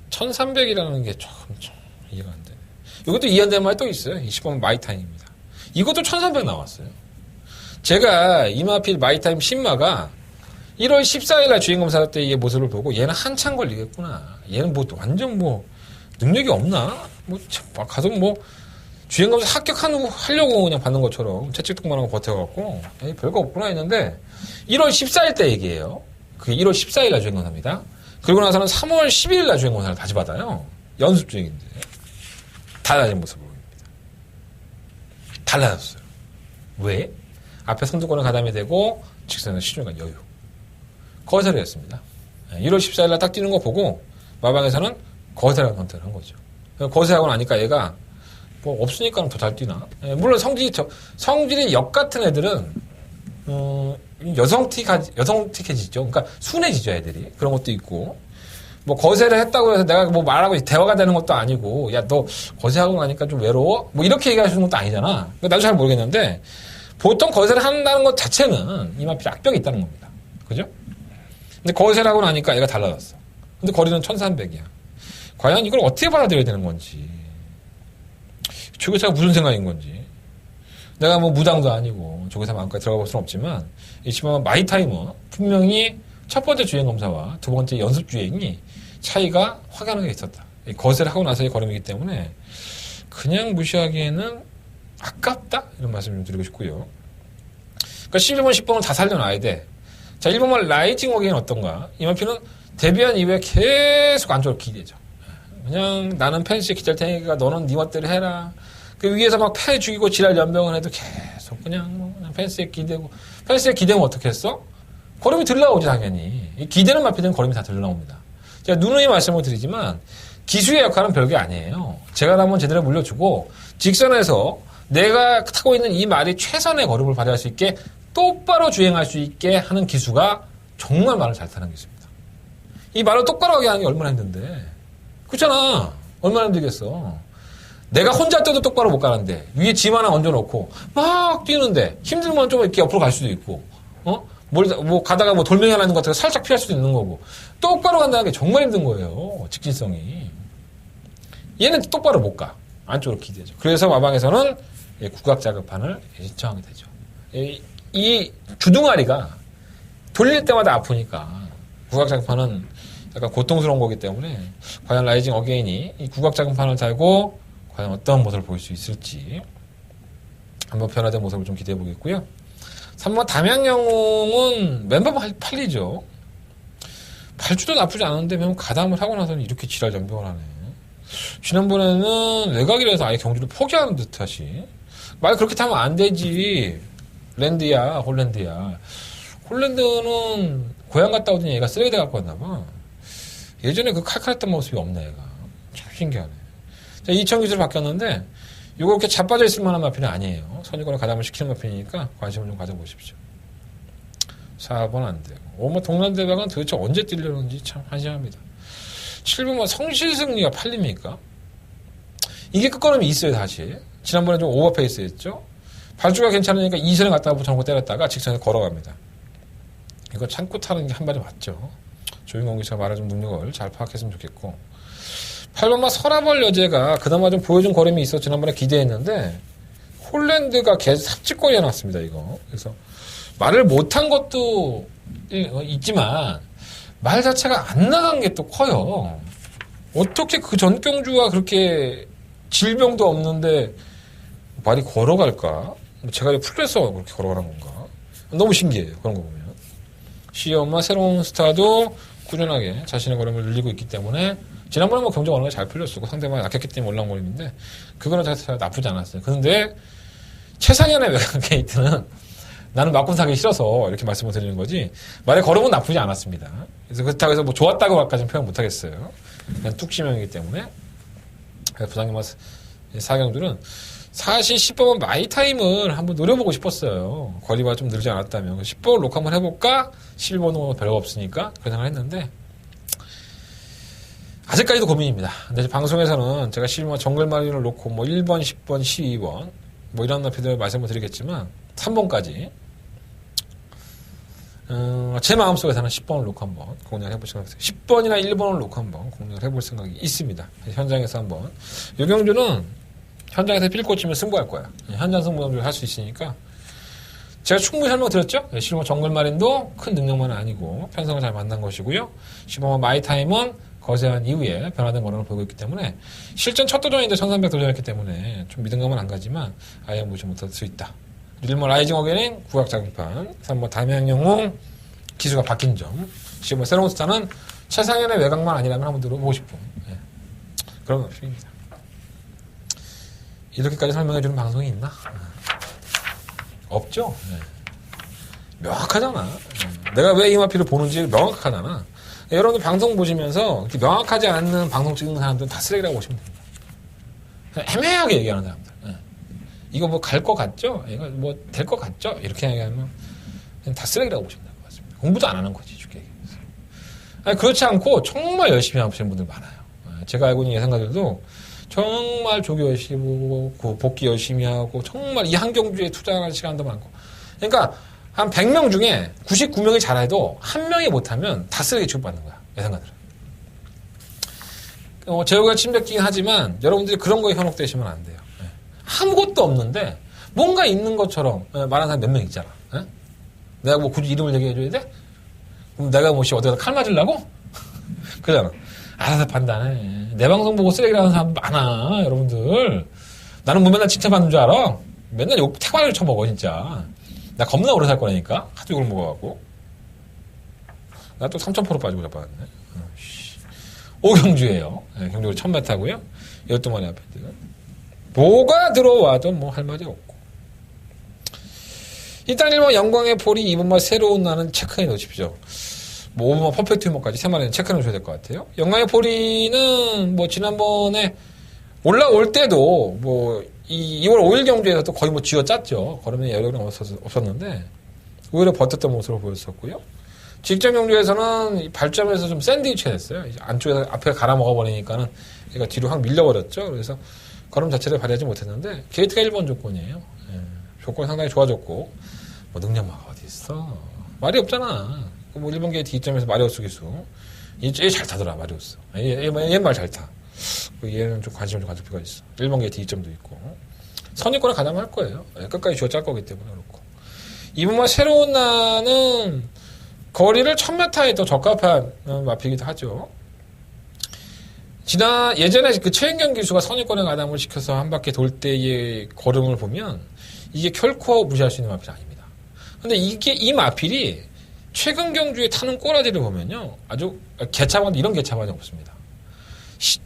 1300이라는 게 조금 이해가 안 되네. 이것도 이해 안 되는 말이 또 있어요. 20번 마이타임입니다. 이것도 1300 나왔어요. 제가 이마필 마이타임 신마가 1월 14일날 주행검사 때 이 모습을 보고 얘는 한참 걸리겠구나. 얘는 뭐 완전 뭐 능력이 없나? 가서 주행검사 합격하려고 그냥 받는 것처럼 채찍통만 하고 버텨갖고 별거 없구나 했는데 1월 14일 때 얘기예요. 그게 1월 14일날 주행검사입니다. 그리고 나서는 3월 12일날 주행검사를 다시 받아요. 연습 중인데 달라진 모습을 보입니다. 달라졌어요. 왜? 앞에 선두권을 가담이 되고 직선에서 시중간 여유. 거세를 했습니다. 1월 14일날 딱 뛰는 거 보고 마방에서는 거세라는 선택을 한 거죠. 거세하고 나니까 얘가 뭐 없으니까 더 잘 뛰나? 물론 성질이 역 같은 애들은 여성틱해지죠. 그러니까 순해지죠 애들이. 그런 것도 있고 뭐 거세를 했다고 해서 내가 뭐 말하고 대화가 되는 것도 아니고, 야, 너 거세하고 나니까 좀 외로워? 뭐 이렇게 얘기하시는 것도 아니잖아. 나도 잘 모르겠는데, 보통 거세를 한다는 것 자체는 이마필에 악벽이 있다는 겁니다. 그죠? 근데 거세를 하고 나니까 얘가 달라졌어. 근데 거리는 1300이야. 과연 이걸 어떻게 받아들여야 되는 건지. 조교사가 무슨 생각인 건지. 내가 뭐 무당도 아니고 조교사 마음까지 들어가 볼 수는 없지만, 이지만 마이타이머 분명히 첫 번째 주행 검사와 두 번째 연습 주행이 차이가 확연하게 있었다. 거세를 하고 나서의 걸음이기 때문에 그냥 무시하기에는 아깝다? 이런 말씀 좀 드리고 싶고요. 그러니까 11번, 10번을 다 살려놔야 돼. 자, 1번만 라이징 어게인 어떤가? 이만피는 데뷔한 이후에 계속 안쪽으로 기대죠. 그냥 나는 펜스에 기댈 테니까 너는 네 멋대로 해라. 그 위에서 막 패 죽이고 지랄 연병을 해도 계속 그냥 펜스에 기대고. 펜스에 기대면 어떻게 했어? 걸음이 들 나오지, 당연히. 이 기대는 마피되면 걸음이 다 들 나옵니다. 제가 누누이 말씀을 드리지만 기수의 역할은 별게 아니에요. 제가 한번 제대로 물려주고 직선에서 내가 타고 있는 이 말이 최선의 걸음을 발휘할 수 있게 똑바로 주행할 수 있게 하는 기수가 정말 말을 잘 타는 기수입니다. 이 말을 똑바로 하게 하는 게 얼마나 힘든데. 그렇잖아. 얼마나 힘들겠어. 내가 혼자 떠도 똑바로 못 가는데 위에 짐 하나 얹어놓고 막 뛰는데 힘들면 좀 이렇게 옆으로 갈 수도 있고, 뭐 가다가 뭐 돌멩이 하나 있는 것 같아서 살짝 피할 수도 있는 거고, 똑바로 간다는 게 정말 힘든 거예요. 직진성이. 얘는 똑바로 못 가. 안쪽으로 기대죠. 그래서 마방에서는 국악 자급판을 신청하게 되죠. 이 주둥아리가 돌릴 때마다 아프니까 국악 자급판은 약간 고통스러운 거기 때문에 과연 라이징 어게인이 이 국악 자급판을 달고 과연 어떤 모습을 보일 수 있을지 한번 변화된 모습을 좀 기대해 보겠고요. 3번 담양영웅은 멤버가 팔리죠. 발주도 나쁘지 않은데 면 가담을 하고 나서는 이렇게 지랄 전병을 하네. 지난번에는 외곽이라서 아예 경주를 포기하는 듯하시. 말 그렇게 타면 안 되지. 홀랜드야. 홀랜드는 고향 갔다 오더니 얘가 쓰레기대 갖고 왔나 봐. 예전에 그 칼칼했던 모습이 없네, 얘가. 참 신기하네. 자, 2000 기술 바뀌었는데 이거 이렇게 자빠져 있을 만한 마피는 아니에요. 선유권을 가담을 시키는 마피니까 관심을 좀 가져보십시오. 4번 안 되고. 5번 동남대박은 도대체 언제 뛰려는지 참 한심합니다. 7번 성실승리가 팔립니까? 이게 끝걸음이 있어요, 다시. 지난번에 좀 오버페이스 했죠? 발주가 괜찮으니까 2선에 갔다가 붙여놓고 때렸다가 직선에 걸어갑니다. 이거 참고 타는 게 한 발이 맞죠? 조인공 기자가 말해준 능력을 잘 파악했으면 좋겠고. 8번마 서라벌 여제가 그나마 좀 보여준 걸음이 있어 지난번에 기대했는데 홀랜드가 계속 삽질거리 해놨습니다, 이거. 그래서 말을 못한 것도 있지만 말 자체가 안 나간 게 또 커요. 어떻게 그 전경주가 그렇게 질병도 없는데 말이 걸어갈까? 제가 풀려서 그렇게 걸어가는 건가? 너무 신기해요, 그런 거 보면. 시엄마 새로운 스타도 꾸준하게 자신의 걸음을 늘리고 있기 때문에 지난번에 뭐 경쟁 어느 게 잘 풀렸었고 상대방이 약했기 때문에 올라온 걸음인데 그거는 자체가 나쁘지 않았어요. 그런데 최상현의 외곽 게이트는 나는 맞고 사기 싫어서 이렇게 말씀을 드리는 거지 말의 걸음은 나쁘지 않았습니다. 그래서 그렇다고 해서 뭐 좋았다고까지는 표현 못하겠어요. 그냥 뚝심형이기 때문에. 부장님 사경들은 사실 10번은 마이타임을 한번 노려보고 싶었어요. 거리가 좀 늘지 않았다면 10번을 녹화 한번 해볼까? 11번은 별거 없으니까 그런 생각을 했는데 아직까지도 고민입니다. 근데 방송에서는 제가 11번 정글마리를 놓고 뭐 1번, 10번, 12번 뭐 이런 나피들 말씀을 드리겠지만 3번까지 제 마음속에서는 10번을 놓고 한번 공략을 해볼 생각이 있어요. 10번이나 1번을 놓고 한번 공략을 해볼 생각이 있습니다. 현장에서 한번. 유경주는 현장에서 필 꽂히면 승부할 거야. 현장 승부를 할 수 있으니까 제가 충분히 설명드렸죠? 15번 정글마린도 큰 능력만은 아니고 편성을 잘 만난 것이고요. 15번 마이타임은 거세한 이후에 변화된 거론을 보이고 있기 때문에 실전 첫 도전인데 1300 도전했기 때문에 좀 믿음감은 안 가지만 아예 무시 못할 수 있다. 1번 라이징 어게인 국악장판, 3번 담양영웅 기수가 바뀐 점, 15번 새로운 스타는 최상현의 외곽만 아니라면 한번 들어보고 싶은 그런 option입니다. 이렇게까지 설명해주는 방송이 있나? 없죠? 명확하잖아. 내가 왜 이마피를 보는지 명확하잖아. 여러분들 방송 보시면서 이렇게 명확하지 않는 방송 찍는 사람들은 다 쓰레기라고 보시면 됩니다. 그냥 애매하게 얘기하는 사람들. 이거 뭐 갈 것 같죠? 이거 뭐 될 것 같죠? 이렇게 얘기하면 그냥 다 쓰레기라고 보시면 될 것 같습니다. 공부도 안 하는 거지, 쉽게 얘기해서. 아니, 그렇지 않고 정말 열심히 하시는 분들 많아요. 제가 알고 있는 예상가들도 정말 조기 열심히 보고 복귀 열심히 하고 정말 이 한 경주에 투자하는 시간도 많고. 그러니까 한 100명 중에 99명이 잘해도 한 명이 못하면 다 쓰레기 취급받는 거야. 예상가들은. 제호가 침뱉긴 하지만 여러분들이 그런 거에 현혹되시면 안 돼요. 아무것도 없는데 뭔가 있는 것처럼 말하는 사람 몇 명 있잖아. 내가 뭐 굳이 이름을 얘기해줘야 돼? 그럼 내가 뭐 어디다 칼 맞으려고? 그러잖아. 알아서 판단해. 내 방송 보고 쓰레기라는 사람 많아, 여러분들. 나는 뭐 맨날 칭찬받는 줄 알아? 맨날 욕 태관을 쳐먹어, 진짜. 나 겁나 오래 살 거라니까? 하도 욕을 먹어갖고. 나 또 3,000% 빠지고 자빠졌네. 오경주예요. 네, 경주로 1000m고요. 12마리 앞에. 뭐가 들어와도 뭐 할 말이 없고. 일단 1번 영광의 볼이 2번만 새로운 나는 체크해 놓으십시오. 뭐 5번만 퍼펙트 유머까지 3마리는 체크해 놓으셔야 될 것 같아요. 영광의 볼이는 뭐 지난번에 올라올 때도 뭐 이 2월 5일 경주에서 또 거의 뭐 쥐어짰죠. 걸으면 여력이 없었는데 오히려 버텼던 모습으로 보였었고요. 직전 경주에서는 발점에서 좀 샌드위치가 됐어요. 이제 안쪽에서 앞에 갈아 먹어버리니까는 얘가 뒤로 확 밀려버렸죠. 그래서 걸음 자체를 발휘하지 못했는데 게이트가 1번 조건이에요. 예. 조건이 상당히 좋아졌고 뭐 능력마가 어디 있어. 말이 없잖아. 뭐 1번 게이트 2점에서 마리오스 기수 얘 잘 타더라. 마리오스. 얘 말 잘 타. 얘는 좀 관심을 좀 가질 필요가 있어. 1번 게이트 2점도 있고 선입권을 가담할 거예요. 예. 끝까지 쥐어짤 거기 때문에 그렇고 2번만 새로운 나는 거리를 1000m에 또 적합한 마피기도 하죠. 예전에 그 최은경 기수가 선입권에 가담을 시켜서 한 바퀴 돌 때의 걸음을 보면 이게 결코 무시할 수 있는 마필이 아닙니다. 근데 이 마필이 최근 경주에 타는 꼬라지를 보면요. 아주 이런 개차반이 없습니다.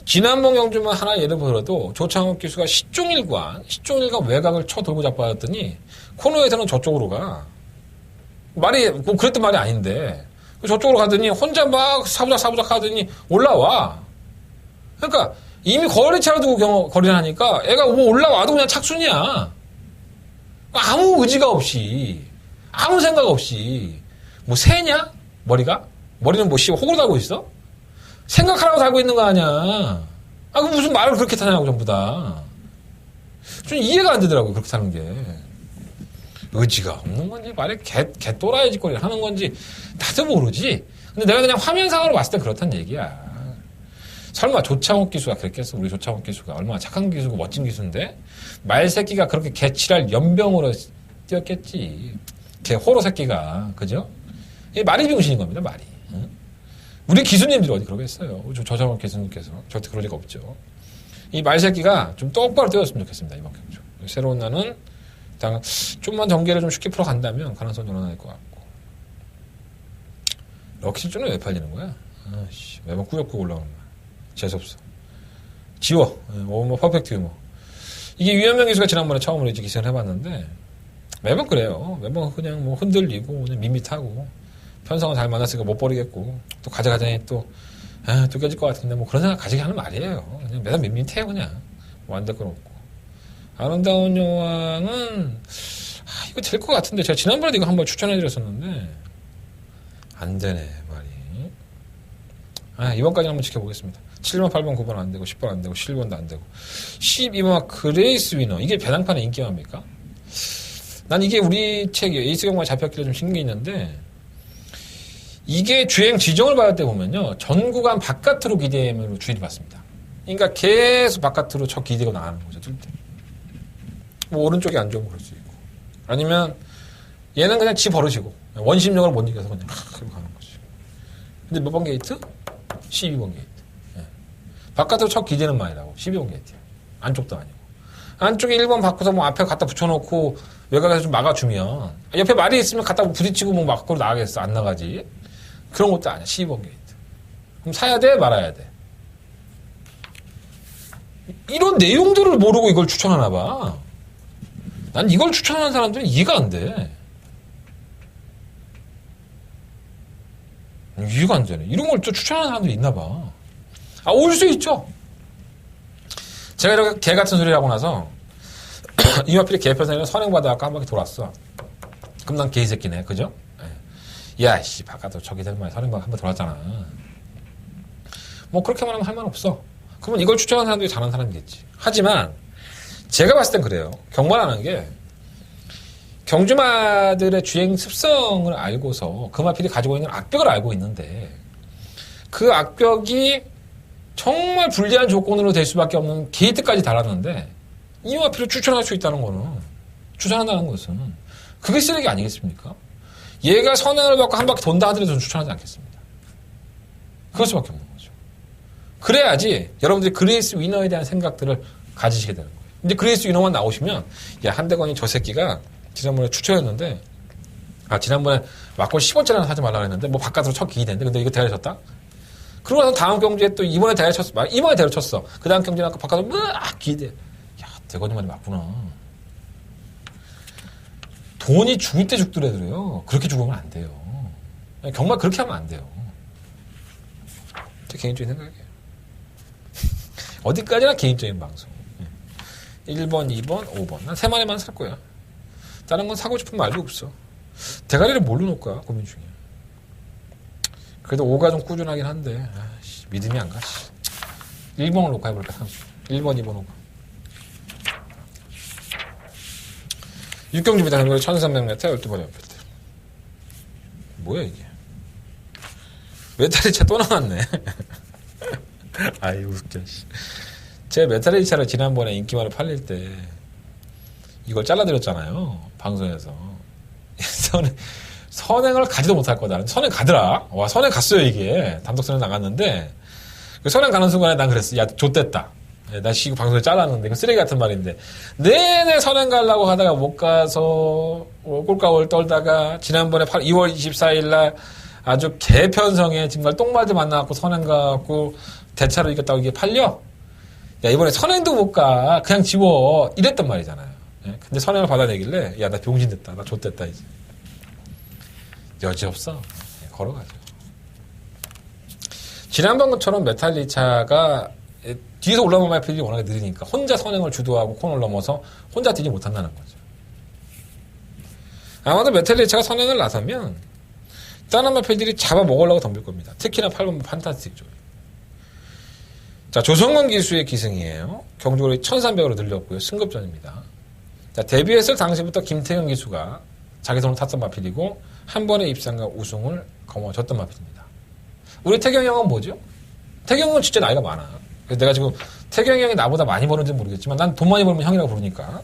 지난번 경주만 하나 예를 들어도 조창욱 기수가 시종일관 외곽을 쳐 돌고 자빠졌더니 코너에서는 저쪽으로 가. 그랬던 말이 아닌데 저쪽으로 가더니 혼자 막 사부작 하더니 올라와. 그러니까 이미 거리차를 두고 거리를 하니까 애가 뭐 올라와도 그냥 착순이야. 아무 의지가 없이 아무 생각 없이 뭐 새냐? 머리는 뭐 호구로 달고 있어? 생각하라고 달고 있는 거 아니야. 그 무슨 말을 그렇게 타냐고 전부 다. 좀 이해가 안 되더라고요. 그렇게 타는 게. 의지가 없는 건지 말에 개또라이 짓거리를 하는 건지 나도 모르지. 근데 내가 그냥 화면상으로 봤을 때 그렇단 얘기야. 설마 조창욱 기수가 그랬겠어? 우리 조창욱 기수가 얼마나 착한 기수고 멋진 기수인데 말새끼가 그렇게 개칠할 연병으로 뛰었겠지. 개 호로 새끼가. 그죠? 이게 말이 병신인 겁니다. 말이. 응? 우리 기수님들이 어디 그러겠어요. 조창욱 기수님께서 절대 그럴 리가 없죠. 이 말새끼가 좀 똑바로 뛰었으면 좋겠습니다. 이번 경주. 새로운 나는 좀만 전개를 좀 쉽게 풀어간다면 가능성이 늘어날 것 같고. 럭키줄은 왜 팔리는 거야? 매번 꾸역꾸역 올라오는 거야. 재수없어. 지워. 뭐 퍼펙트 유머. 이게 유현명 기수가 지난번에 처음으로 이제 기생을 해봤는데 매번 그래요. 매번 그냥 뭐 흔들리고 그냥 밋밋하고 편성을 잘 만났으니까 못 버리겠고 또 가져가자니 또 깨질 것 같은데 뭐 그런 생각 가지게 하는 말이에요. 그냥 매번 밋밋해 그냥. 뭐 안 될 건 없고. 아름다운 여왕은 이거 될 것 같은데 제가 지난번에도 이거 한번 추천해드렸었는데 안 되네 말이. 이번까지 한번 지켜보겠습니다. 7번, 8번, 9번 안 되고 10번 안 되고 11번도 안 되고 12번 그레이스 위너. 이게 배당판의 인기화입니까? 난 이게 우리 책 에이스 경마에 잡혔길래 좀 신경이 있는데 이게 주행 지정을 받을 때 보면요. 전 구간 바깥으로 기대임으로 주의를 받습니다. 그러니까 계속 바깥으로 저 기대고 나가는 거죠. 뜰 때. 뭐 오른쪽이 안 좋으면 그럴 수 있고 아니면 얘는 그냥 지 버릇이고 원심력을 못 이겨서 그냥 그러고 가는 거지. 근데 몇 번 게이트? 12번 게이트. 예. 바깥으로 첫 기대는 많이라고 12번 게이트야. 안쪽도 아니고 안쪽에 1번 바꿔서 뭐 앞에 갖다 붙여놓고 외곽에서 좀 막아주면 옆에 말이 있으면 갖다 부딪히고 뭐 밖으로 나가겠어. 안 나가지. 그런 것도 아니야. 12번 게이트. 그럼 사야 돼? 말아야 돼? 이런 내용들을 모르고 이걸 추천하나 봐. 난 이걸 추천하는 사람들은 이해가 안 돼. 이해가 안 되네. 이런 걸 또 추천하는 사람들이 있나 봐. 올 수 있죠. 제가 이렇게 개 같은 소리를 하고 나서 이마필이 개편선이랑 선행받아갖고 한 바퀴 돌았어. 그럼 난 개새끼네. 그죠? 야, 바깥으로 저기 될 말에 선행받아 한 번 돌았잖아. 뭐 그렇게만 하면 할 말 없어. 그러면 이걸 추천하는 사람들이 잘하는 사람이겠지. 하지만 제가 봤을 땐 그래요. 경마라는 게 경주마들의 주행 습성을 알고서 그 마필이 가지고 있는 악벽을 알고 있는데 그 악벽이 정말 불리한 조건으로 될 수밖에 없는 게이트까지 달았는데 이 마필을 추천할 수 있다는 거는 추천한다는 것은 그게 쓰레기 아니겠습니까? 얘가 선행을 받고 한 바퀴 돈다 하더라도 저는 추천하지 않겠습니다. 그럴 수밖에 없는 거죠. 그래야지 여러분들이 그레이스 위너에 대한 생각들을 가지시게 되는 거예요. 근데 그레이스 위너만 나오시면 야 한대건이 저 새끼가 지난번에 추천했는데 지난번에 막골 10원짜리나 사지 말라 했는데 뭐 바깥으로 쳐 기대는데 근데 이거 대가리 쳤다? 그러고 나서 다음 경주에 또 이번에 대가리 쳤어. 이번에 대가리 쳤어. 그 다음 경주에 아까 바깥으로 막 기대. 야 대건이 말이 맞구나. 돈이 죽을 때 죽더라도요. 그렇게 죽으면 안 돼요. 정말 그렇게 하면 안 돼요. 제 개인적인 생각이에요. 어디까지나 개인적인 방송. 1번, 2번, 5번. 난 3마리만 살 거야. 다른 건 사고 싶은 말도 없어. 대가리를 뭘로 놓을 거야? 고민 중이야. 그래도 5가 좀 꾸준하긴 한데 믿음이 안 가. 1번을 놓고 해볼까? 1번, 2번, 5번. 6경주입니다. 그럼 1300m 12번에 옆에 때. 뭐야 이게? 메탈리차 또 나왔네. 아이 웃겨. 제 메탈리차를 지난번에 인기말을 팔릴 때 이걸 잘라드렸잖아요. 방송에서. 선행을 가지도 못할 거다. 선행 가더라. 와 선행 갔어요 이게. 단독선행 나갔는데 선행 가는 순간에 난 그랬어. 야 좆됐다. 나 이거 방송에 잘랐는데 이거 쓰레기 같은 말인데 내내 선행 가려고 하다가 못 가서 꼴까올 떨다가 지난번에 2월 24일 날 아주 개편성에 정말 똥맞이 만나갖고 선행 가갖고 대차로 이겼다고 이게 팔려? 야 이번에 선행도 못 가. 그냥 지워. 이랬단 말이잖아요. 근데 선행을 받아내길래 야 나 병신됐다. 나 좆됐다 이제. 여지없어. 걸어가죠. 지난번처럼 메탈리차가 뒤에서 올라오는 마필이 워낙에 느리니까 혼자 선행을 주도하고 코너를 넘어서 혼자 뛰지 못한다는 거죠. 아마도 메탈리차가 선행을 나서면 다른 마필들이 잡아먹으려고 덤빌 겁니다. 특히나 8번 판타스틱 쪽. 자, 조성건 기수의 기승이에요. 경주거리 1300으로 늘렸고요. 승급전입니다. 자, 데뷔했을 당시부터 김태경 기수가 자기 손으로 탔던 마필이고 한 번의 입상과 우승을 거머쥐었던 마필입니다. 우리 태경이 형은 뭐죠? 태경이 형은 진짜 나이가 많아. 그래서 내가 지금 태경이 형이 나보다 많이 버는지 모르겠지만 난 돈 많이 벌면 형이라고 부르니까.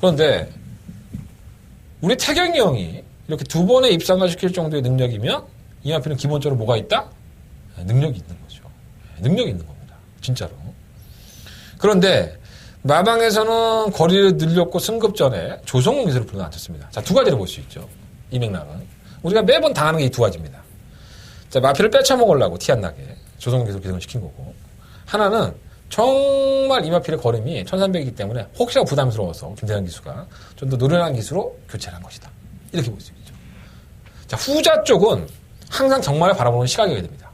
그런데 우리 태경이 형이 이렇게 두 번의 입상을 시킬 정도의 능력이면 이 마필은 기본적으로 뭐가 있다? 능력이 있는 거죠. 능력이 있는 겁니다. 진짜로. 그런데 마방에서는 거리를 늘렸고 승급전에 조성공 기술을 불러놨습니다. 자, 두 가지를 볼 수 있죠. 이 맥락은. 우리가 매번 당하는 게 이 두 가지입니다. 자, 마필을 빼쳐먹으려고 티 안 나게 조성공 기술 기능을 시킨 거고. 하나는 정말 이 마필의 걸음이 1300이기 때문에 혹시나 부담스러워서 김대현 기수가 좀 더 노련한 기수로 교체를 한 것이다. 이렇게 볼 수 있죠. 자, 후자 쪽은 항상 정말을 바라보는 시각이 됩니다.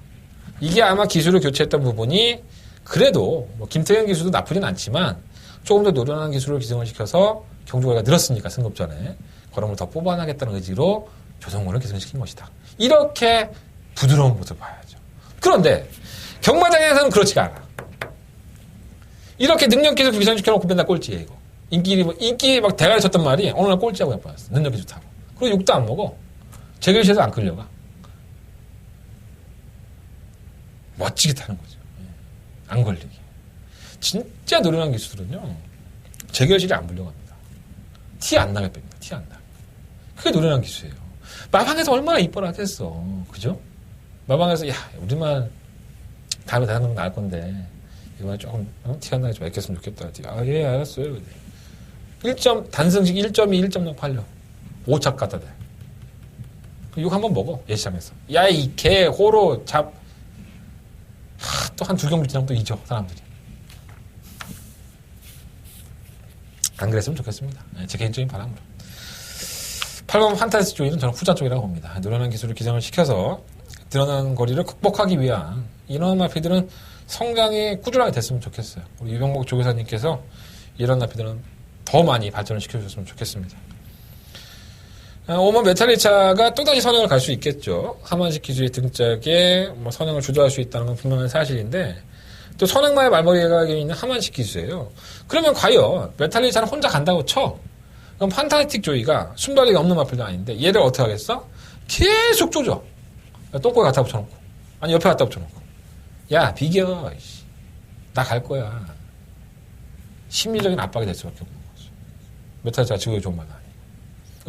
이게 아마 기술을 교체했던 부분이 그래도 뭐 김태현 기수도 나쁘진 않지만 조금 더 노련한 기술을 기승을 시켜서 경주거리가 늘었으니까 승급전에 걸음을 더 뽑아나겠다는 의지로 조성원을 기승시킨 것이다. 이렇게 부드러운 모습을 봐야죠. 그런데 경마장에서는 그렇지가 않아. 이렇게 능력 기술 기승시켜놓고 맨날 꼴찌해 이거. 인기 막 대가리 쳤단 말이 어느 날 꼴찌하고 해버렸어. 능력 기술 타고. 그리고 욕도 안 먹어. 재결시에서 안 끌려가. 멋지게 타는 거죠. 안 걸리게. 진짜 노련한 기수들은요, 재결실이 안 불려갑니다. 티 안 나게 뺍니다. 티 안 나게. 그게 노련한 기수예요. 마방에서 얼마나 이뻐라 했어. 그죠? 마방에서, 야, 우리만 다음에 다른 건 나을 건데, 이번에 조금, 티 안 나게 좀 아꼈으면 좋겠다. 아, 예, 알았어요. 1점, 단승식 1.2, 1.0 팔려. 5차 갖다 대. 욕 한번 먹어. 예시장에서. 야, 이 개, 호로, 또 한 두 경기 지나면 또 잊어, 사람들이. 안 그랬으면 좋겠습니다. 제 개인적인 바람으로. 8번 판타지 쪽에는 저는 후자 쪽이라고 봅니다. 노련한 기술을 기장을 시켜서 드러나는 거리를 극복하기 위한 이런 마피들은 성장이 꾸준하게 됐으면 좋겠어요. 우리 유병목 조교사님께서 이런 마피들은 더 많이 발전을 시켜주셨으면 좋겠습니다. 오만 메탈리차가 또다시 선행을 갈 수 있겠죠. 하만식 기술의 등짝에 뭐 선행을 주도할 수 있다는 건 분명한 사실인데, 또 선행마의 말머리가 있는 하만식 기술이에요. 그러면 과연 메탈리차는 혼자 간다고 쳐. 그럼 판타스틱 조이가 순발력이 없는 마필도 아닌데 얘를 어떻게 하겠어? 계속 조져. 똥꼬에 갖다 붙여놓고, 아니 옆에 갖다 붙여놓고, 야 비겨, 나 갈 거야. 심리적인 압박이 될 수밖에 없는 거죠. 메탈리차가 지구에 좋은 말은 아니에요.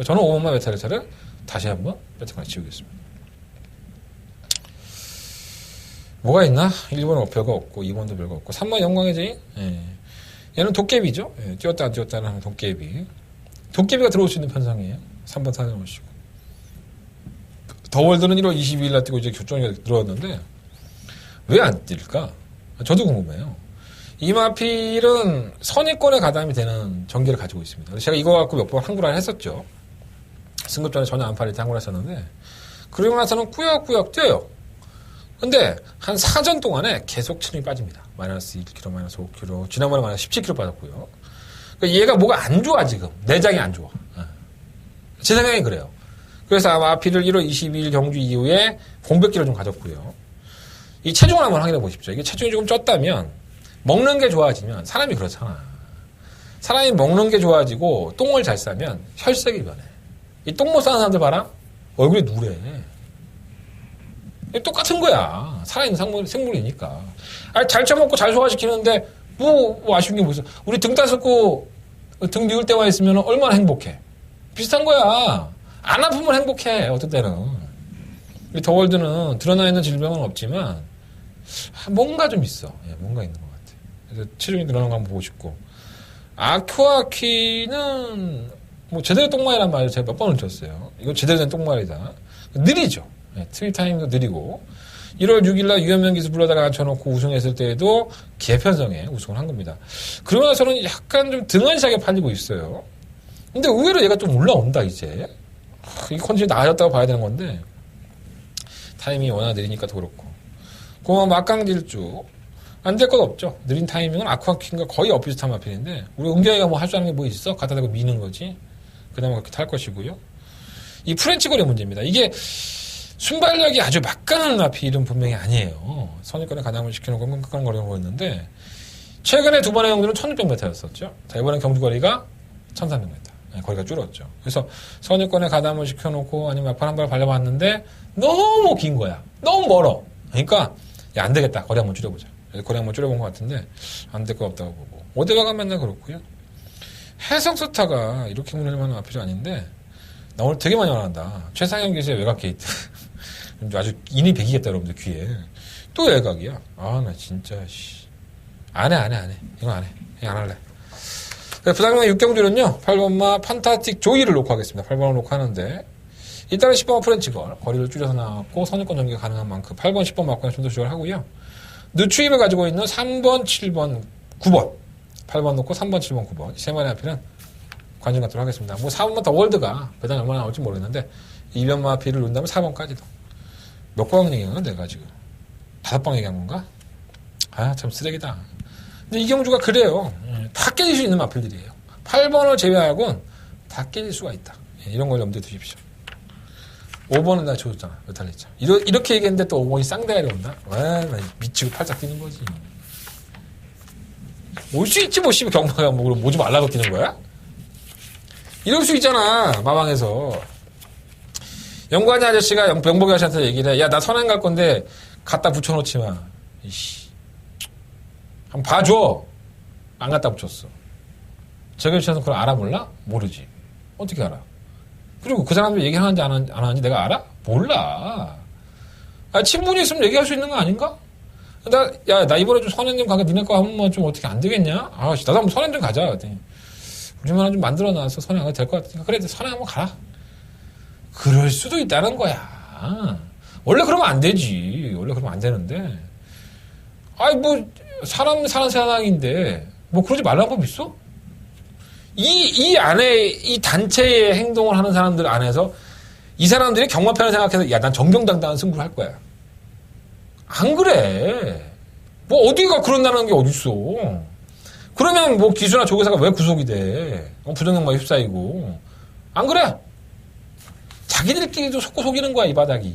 저는 오만마 메탈리차를 다시 한번 배팅을 지우겠습니다. 뭐가 있나? 1번은 별거 없고 2번도 별거 없고 3번 영광의 제인? 예. 얘는 도깨비죠. 예. 뛰었다 안 뛰었다는 하는 도깨비. 도깨비가 들어올 수 있는 편성이에요. 3번 사냥오시고. 더월드는 1월 22일 날 뛰고 이제 교정이 들어왔는데 왜 안 뛸까? 저도 궁금해요. 이 마필은 선의권에 가담이 되는 전기를 가지고 있습니다. 제가 이거 갖고 몇 번 한구라를 했었죠. 승급 전에 전혀 안 팔릴 때 한구라 했었는데 그러고 나서는 꾸역꾸역 뛰어요. 근데 한 4전 동안에 계속 체중이 빠집니다. 마이너스 1kg, 마이너스 5kg, 지난번에 마이너스 17kg 빠졌고요. 그러니까 얘가 뭐가 안 좋아 지금. 내장이 안 좋아. 제 생각엔 그래요. 그래서 아마 마필을 1월 22일 경주 이후에 공백기를 좀 가졌고요. 이 체중을 한번 확인해 보십시오. 이게 체중이 조금 쪘다면 먹는 게 좋아지면 사람이 그렇잖아. 사람이 먹는 게 좋아지고 똥을 잘 싸면 혈색이 변해. 이 똥 못 싸는 사람들 봐라. 얼굴이 누래. 똑같은 거야. 살아있는 생물이니까. 아니, 잘 처먹고 잘 소화시키는데 뭐 아쉬운 게 뭐 있어. 우리 등 따숩고 등 비울 때만 있으면 얼마나 행복해. 비슷한 거야. 안 아프면 행복해. 어떤 때는. 이 더월드는 드러나 있는 질병은 없지만 뭔가 좀 있어. 예, 뭔가 있는 것 같아. 그래서 체중이 늘어나는 거 한번 보고 싶고. 아큐아키는 뭐 제대로 똥말이란 말을 제가 몇 번을 줬어요. 이거 제대로 된 똥말이다. 느리죠. 네, 트윗 타임도 느리고 1월 6일날 유현명 기수 불러다가 앉혀놓고 우승했을 때에도 개편성에 우승을 한 겁니다. 그러고 나서는 약간 좀 등한시하게 팔리고 있어요. 근데 의외로 얘가 좀 올라온다 이제. 이 컨디션이 나아졌다고 봐야 되는 건데 타이밍이 워낙 느리니까 더 그렇고. 고마 막강질주 안 될 것 없죠. 느린 타이밍은 아쿠아킹과 거의 엇비슷한 마필인데 우리 은경이가 뭐 할 줄 아는 게 뭐 있어? 갖다 대고 미는 거지. 그나마 그렇게 탈 것이고요. 이 프렌치 거리 문제입니다. 이게 순발력이 아주 막강한 마필은 분명히 아니에요. 선입권에 가담을 시켜놓고 끈끈끈 거리는 거였는데 최근에 두 번의 경주는 1600m였었죠. 자, 이번엔 경주거리가 1300m. 네, 거리가 줄었죠. 그래서 선입권에 가담을 시켜놓고 아니면 막판 한 발 발려봤는데 너무 긴 거야. 너무 멀어. 그러니까 야, 안 되겠다. 거리 한번 줄여보자. 거리 한번 줄여본 것 같은데 안 될 것 없다고 보고. 오데바가 맨날 그렇고요. 해성스타가 이렇게 문을 만한 마필이 아닌데 나 오늘 되게 많이 말한다. 최상현 기수의 외곽 게이트. 아주 인이 배기겠다, 여러분들, 귀에. 또 외곽이야. 아, 나 진짜, 씨. 안 해. 이거 안 해. 이거 안 할래. 부산경남 6경주는요, 8번마 판타스틱 조이를 놓고 하겠습니다. 8번을 놓고 하는데, 일단은 10번 프렌치걸, 거리를 줄여서 나왔고, 선입권 전개가 가능한 만큼 8번, 10번 맞고는 좀 더 조절을 하고요. 늦추임을 가지고 있는 3번, 7번, 9번. 8번 놓고 3번, 7번, 9번. 이 세 마리 앞에는 관심 갖도록 하겠습니다. 뭐 4번만 더 월드가 배당이 얼마나 나올지 모르겠는데 2번마 B를 놓는다면 4번까지도. 몇 번 얘기한 건 내가 지금 5번 얘기한 건가? 아, 참 쓰레기다. 근데 이경주가 그래요. 다 깨질 수 있는 마필들이에요. 8번을 제외하고는 다 깨질 수가 있다. 이런 걸 염두에 두십시오. 5번은 나 줘줬잖아. 메탈리차. 이렇게 얘기했는데 또 5번이 쌍대가리 온다? 와, 나 미치고 팔짝 뛰는 거지. 올 수 있지, 뭐, 씨발, 경마가 뭐, 그럼 오지 말라고 뛰는 거야? 이럴 수 있잖아, 마방에서. 연구하는 아저씨가 병복이 아저씨한테 얘기를 해. 야, 나 선행 갈 건데, 갖다 붙여놓지 마. 이씨. 한번 봐줘. 안 갖다 붙였어. 저기 씨는 그걸 알아, 몰라? 모르지. 어떻게 알아? 그리고 그 사람들 얘기하는지 안 하는지 내가 알아? 몰라. 아, 친분이 있으면 얘기할 수 있는 거 아닌가? 나 이번에 좀 선행 좀 가게 니네 거 한번 좀 어떻게 안 되겠냐? 아, 나도 한번 선행 좀 가자. 그랬더니. 우리만 좀 만들어 놔서 선행 안 가도 될 것 같으니까. 그래, 선행 한번 가라. 그럴 수도 있다는 거야. 원래 그러면 안 되지. 원래 그러면 안 되는데. 아이, 뭐, 사람 사는 세상인데, 뭐, 그러지 말라는 법 있어? 이 안에, 이 단체의 행동을 하는 사람들 안에서, 이 사람들이 경마편을 생각해서, 야, 난 정정당당한 승부를 할 거야. 안 그래. 뭐, 어디가 그런다는 게 어딨어. 그러면 뭐, 기수나 조교사가 왜 구속이 돼? 부정경마 휩싸이고. 안 그래? 자기들끼리도 속고 속이는 거야, 이 바닥이.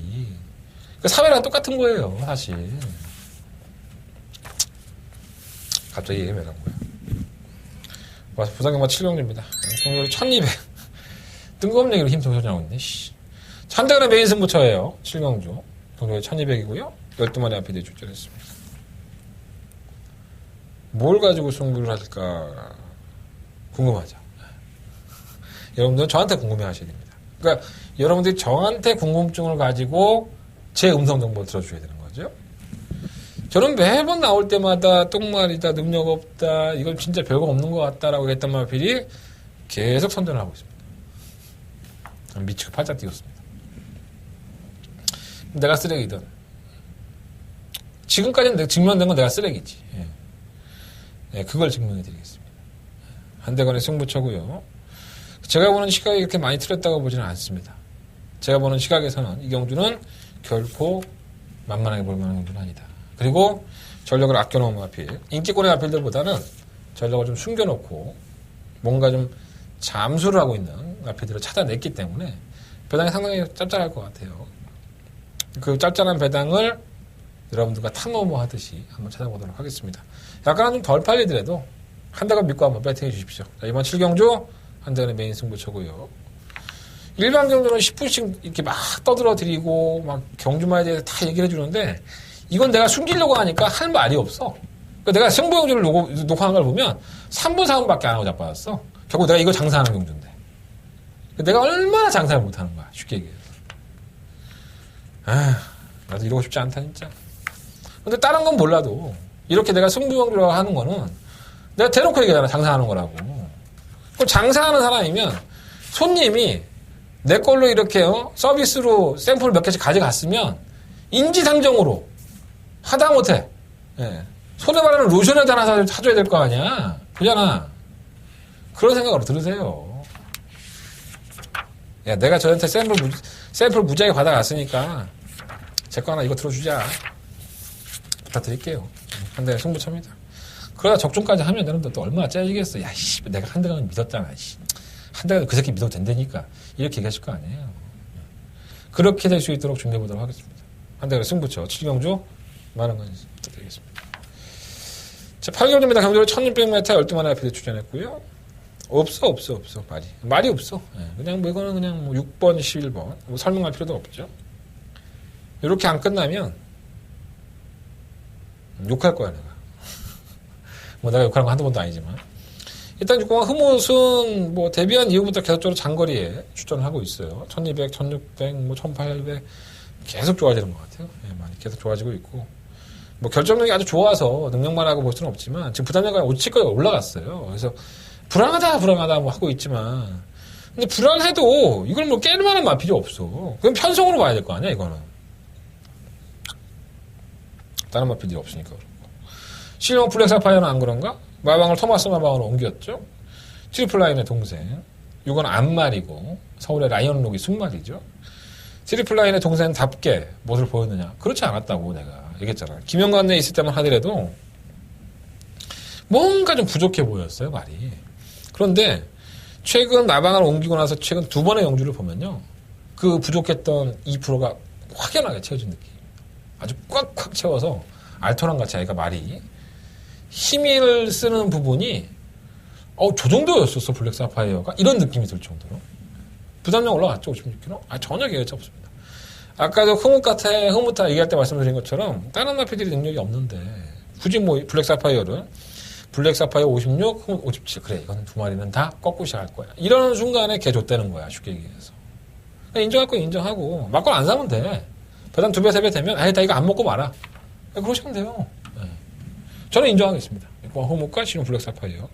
그 사회랑 똑같은 거예요, 사실. 갑자기 얘기 왜 간 거야? 부산경마 7경주입니다. 경주로 1200. 뜬금없는 얘기로 힘 도전하고 있네, 씨. 한대간의 메인 승부처예요. 7경주. 경주에 1200이고요. 12마리 앞에 출전했습니다. 뭘 가지고 승부를 할까 궁금하죠. 여러분들은 저한테 궁금해 하셔야 됩니다. 그러니까 여러분들이 저한테 궁금증을 가지고 제 음성 정보를 들어줘야 되는 거죠. 저는 매번 나올 때마다 똥말이다, 능력 없다, 이건 진짜 별거 없는 것 같다라고 했던 마필이 계속 선전을 하고 있습니다. 미치고 팔짝 뛰었습니다. 내가 쓰레기든 지금까지는 증명된 건 내가 쓰레기지. 예, 그걸 증명해 드리겠습니다. 한대건의 승부처고요. 제가 보는 시각이 이렇게 많이 틀렸다고 보지는 않습니다. 제가 보는 시각에서는 이 경주는 결코 만만하게 볼 만한 경주는 아니다. 그리고 전력을 아껴놓은 마필, 인기권의 마필들보다는 전력을 좀 숨겨놓고 뭔가 좀 잠수를 하고 있는 마필들을 찾아냈기 때문에 배당이 상당히 짭짤할 것 같아요. 그 짭짤한 배당을 여러분들과 탐험을 하듯이 한번 찾아보도록 하겠습니다. 약간은 좀 덜 팔리더라도 한 대가 믿고 한번 배팅해 주십시오. 자, 이번 7경주 한 대는 메인 승부처고요. 일반 경주는 10분씩 이렇게 막 떠들어 드리고 막 경주마에 대해서 다 얘기를 해주는데 이건 내가 숨기려고 하니까 할 말이 없어. 그러니까 내가 승부 경주를 녹화한 걸 보면 3분 4분밖에 안 하고 자빠졌어. 결국 내가 이거 장사하는 경주인데. 내가 얼마나 장사를 못하는 거야. 쉽게 얘기해서. 나도 이러고 싶지 않다 진짜. 근데 다른 건 몰라도 이렇게 내가 승부 경주라고 하는 거는 내가 대놓고 얘기하잖아. 장사하는 거라고. 그럼 장사하는 사람이면 손님이 내 걸로 이렇게 서비스로 샘플 몇 개씩 가져갔으면 인지상정으로 하다못해 손에 바르는 로션에도 하나 사줘야 될 거 아니야. 그잖아. 그런 생각으로 들으세요. 야, 내가 저한테 샘플 무지하게 받아갔으니까 제 거 하나 이거 들어주자. 부탁드릴게요. 한 대 승부처입니다. 그러다 적중까지 하면 여러분들 또 얼마나 짜지겠어. 야, 씨, 내가 한 대가 믿었잖아. 씨. 한 대가 그 새끼 믿어도 된다니까. 이렇게 얘기하실 거 아니에요. 그렇게 될 수 있도록 준비해 보도록 하겠습니다. 한 대가 승부처 7경주 많은 건 부탁드리겠습니다. 자, 8경주입니다. 경주로 1600m 12마리 앞에 출전했고요. 없어. 말이 없어. 그냥 뭐 이거는 그냥 뭐 6번, 11번. 뭐 설명할 필요도 없죠. 이렇게 안 끝나면 욕할 거야, 내가. 뭐 내가 욕하는 거 한두 번도 아니지만. 일단 6공화 흠옷은 뭐 데뷔한 이후부터 계속적으로 장거리에 출전을 하고 있어요. 1200, 1600, 뭐 1800 계속 좋아지는 것 같아요. 많이 계속 좋아지고 있고. 뭐 결정력이 아주 좋아서 능력만 하고 볼 수는 없지만 지금 부담력이 5치까지 올라갔어요. 그래서 불안하다 뭐 하고 있지만 근데 불안해도 이걸 뭐 깰 만한 마필이 없어. 그럼 편성으로 봐야 될 거 아니야, 이거는. 다른 마필들이 없으니까 그렇고. 실용 블랙 사파이어는 안 그런가? 마방을 토마스 마방으로 옮겼죠. 트리플라인의 동생. 이건 안말이고 서울의 라이언록이 순말이죠. 트리플라인의 동생답게 무엇을 보였느냐? 그렇지 않았다고 내가 얘기했잖아. 김영관에 있을 때만 하더라도 뭔가 좀 부족해 보였어요, 말이. 그런데 최근 마방을 옮기고 나서 최근 2번의 영주를 보면요. 그 부족했던 2%가 확연하게 채워진 느낌. 아주 꽉꽉 채워서 알토란 같이 아이가 말이 힘을 쓰는 부분이 저 정도였었어 블랙 사파이어가 이런 느낌이 들 정도로 부담량 올라갔죠 56kg? 전혀 계획이 없습니다. 아까도 흐뭇하다 얘기할 때 말씀드린 것처럼 다른 마필들이 능력이 없는데 굳이 뭐 블랙 사파이어를 블랙 사파이어 56, 흐뭇 57 그래 이거는 2마리는 다 꺾고 시작할 거야 이러는 순간에 걔 줬다는 거야 쉽게 얘기해서 인정할 거 인정하고 막걸 안 사면 돼 배당 2배 3배 되면 다 이거 안 먹고 말아 그러시면 돼요. 저는 인정하겠습니다. 호목과 실용 블랙 사파이어.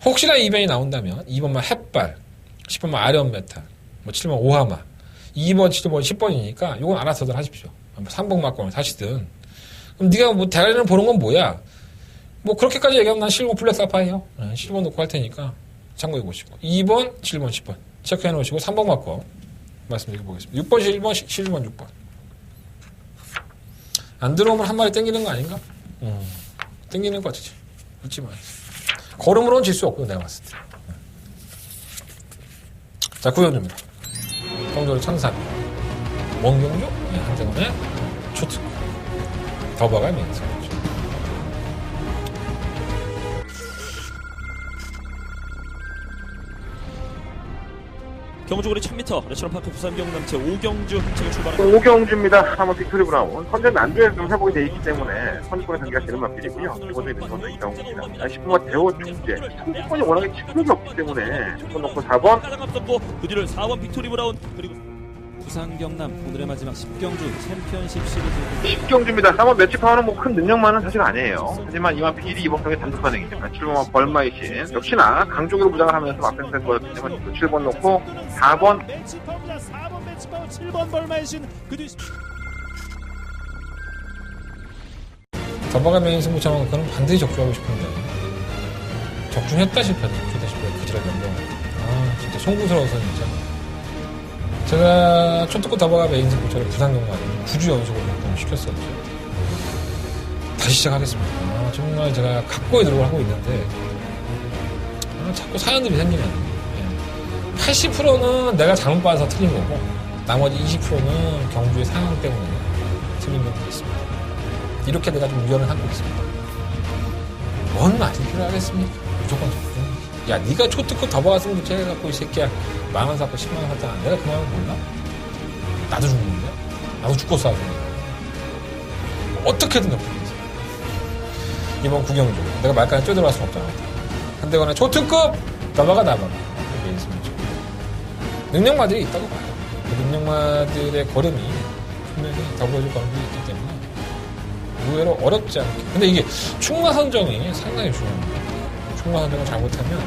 혹시나 2번이 나온다면 2번만 햇발, 10번만 아련 메탈, 뭐 7번 오하마, 2번, 7번, 10번이니까 이건 알아서들 하십시오. 3번 막권을 사시든. 그럼 네가 뭐 대가리를 보는 건 뭐야? 뭐 그렇게까지 얘기하면 난 실용 블랙 사파이어. 7번 놓고 할 테니까 참고해 보시고. 2번, 7번, 10번 체크해 놓으시고 3번 막권 말씀드려 보겠습니다. 6번, 11번, 11번, 6번. 안 들어오면 한 마리 땡기는 거 아닌가? 땡기는 거 같지. 웃지 마. 걸음으로는 질 수 없고, 내가 봤을 때. 자, 9연주입니다. 경주로 1,400. 원경주, 네, 한대건의 초특급. 더버가 메인 승부처. 경주거리 1000m 레처럼파크 부산 경남 제5경주 획득을 출발합니다. 오경주입니다. 한번 빅토리 브라운. 현재 난조에서 좀 회복이 돼 있기 때문에 선수권의 경기가 되는 맛길이고요. 기본적인 능선도 이상입니다. 10분간 대호 축제. 선수권이 워낙에 지구력이 없기 때문에 10분 놓고 4번. 가장 앞섰고 그 뒤를 4번 빅토리 브라운 그리고 부산 경남 오늘의 마지막 10경주 챔피언십 시리즈 10경주입니다. 4번 매치 파워는 뭐 큰 능력만은 사실 아니에요. 하지만 이만 필이 이번 경기 단독 반응이기 때문에 7번 벌마이신 역시나 강쪽으로 무장을 하면서 앞에서 거였기 때문에 7번 놓고 4번 매치파워입니다. 4번 매치파워 7번 벌마이신 그 뒤 더버가 메인 승부처럼 그는 반드시 적중하고 싶은데 적중했다 실패했다 적중했다 실패 그지랄 연병. 아 진짜 송구스러워서 진짜. 제가 초특급 더버가 메인 승부처를 부산 경마를 9주 연속으로 시켰었죠. 다시 시작하겠습니다. 아, 정말 제가 각고의 노력을 하고 있는데 자꾸 사연들이 생기면 80%는 내가 잘못 봐서 틀린 거고 나머지 20%는 경주의 상황 때문에 틀린 것도 있습니다. 이렇게 내가 좀 유연을 하고 있습니다. 뭔 말이 필요하겠습니까? 무조건 적중. 야, 네가 초특급 더버가 승부처 해갖고 이 새끼야 10,000원 샀고 10만원 샀잖아. 내가 그 마음을 몰라? 나도 죽는데? 나도 죽고 싸우는 거야. 어떻게든 역전했어. 이번 구경주. 내가 말까지 쪼들어갈 수는 없잖아. 한대건의 초특급 더버가 나봐라. 이게 있습니다. 능력마들이 있다고 봐요. 그 능력마들의 걸음이 분명히 더불어질 걸음이 있기 때문에 의외로 어렵지 않게. 근데 이게 충마 선정이 상당히 중요합니다. 충마 선정을 잘못하면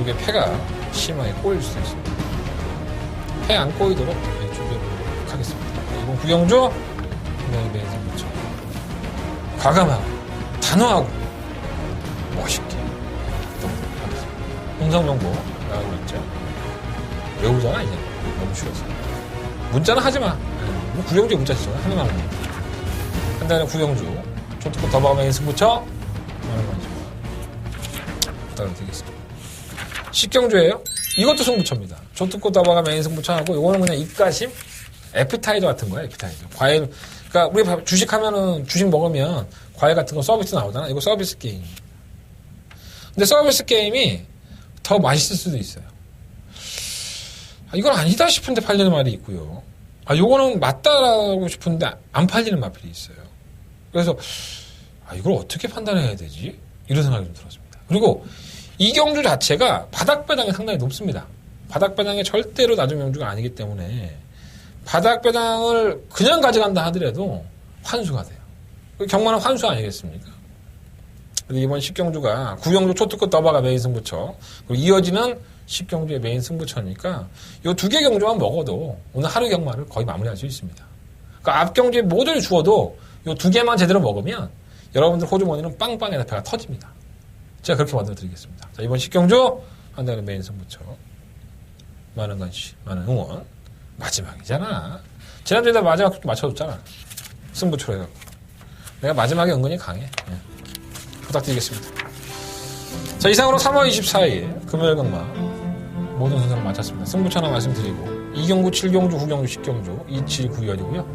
이게 패가 심하게 꼬일 수도 있습니다. 패 안 꼬이도록 준비를 하겠습니다. 이번 구경주 분명히 메인 승부처 과감하고 단호하고 멋있게 하겠습니다. 홍성정보 나가고 있죠. 외우잖아 이제 너무 쉬워서 문자는 하지마. 뭐 구경주에 문자 쓰잖아. 하는 말은 한 달에 구경주 초특급 더버가 메인 승부처 많은 관심 부탁드리겠습니다. 10경주예요. 이것도 승부처입니다. 초특급 더버가 메인 승부처하고 이거는 그냥 입가심 에피타이저 같은 거야. 에피타이저 과일. 그러니까 우리 주식하면은 주식 먹으면 과일 같은 거 서비스 나오잖아. 이거 서비스 게임. 근데 서비스 게임이 더 맛있을 수도 있어요. 이건 아니다 싶은데 팔리는 말이 있고요. 요거는 맞다라고 싶은데 안 팔리는 마필이 있어요. 그래서 이걸 어떻게 판단해야 되지? 이런 생각이 좀 들었습니다. 그리고 이 경주 자체가 바닥 배당이 상당히 높습니다. 바닥 배당이 절대로 낮은 경주가 아니기 때문에 바닥 배당을 그냥 가져간다 하더라도 환수가 돼요. 경마는 환수 아니겠습니까? 그리고 이번 10경주가 9경주 초특급 더버가 메인 승부처 그리고 이어지는 10경주의 메인 승부처니까 이 두 개 경주만 먹어도 오늘 하루 경마를 거의 마무리할 수 있습니다. 그러니까 앞 경주에 모두를 주어도 이 두 개만 제대로 먹으면 여러분들 호주머니는 빵빵에다 배가 터집니다. 제가 그렇게 만들어드리겠습니다. 자, 이번 10경주 한 달의 메인 승부처 많은 관심, 많은 응원. 마지막이잖아. 지난주에 나 마지막 맞춰줬잖아. 승부처로 해갖고. 내가 마지막에 은근히 강해. 네. 부탁드리겠습니다. 자, 이상으로 3월 24일 금요일 경마 모든 순서를 마쳤습니다. 승부처 하나 말씀드리고 2경주, 7경주, 9경주, 10경주 27, 9열이고요.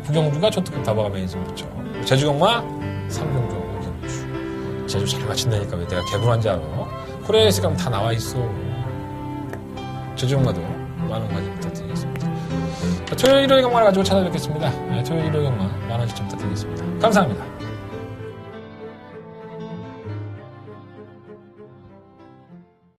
9경주가 초특급 더버가 메인 승부처 제주 경마 3경주, 5경주 제주 잘 맞춘다니까 왜 내가 개불한 줄 알아. 코레이스 가면 다 나와 있어. 제주 경마도 많은 관심 부탁드리겠습니다. 자, 토요일, 일요일 경마를 가지고 찾아뵙겠습니다. 네, 토요일, 일요일 경마 많은 시청 부탁드리겠습니다. 감사합니다.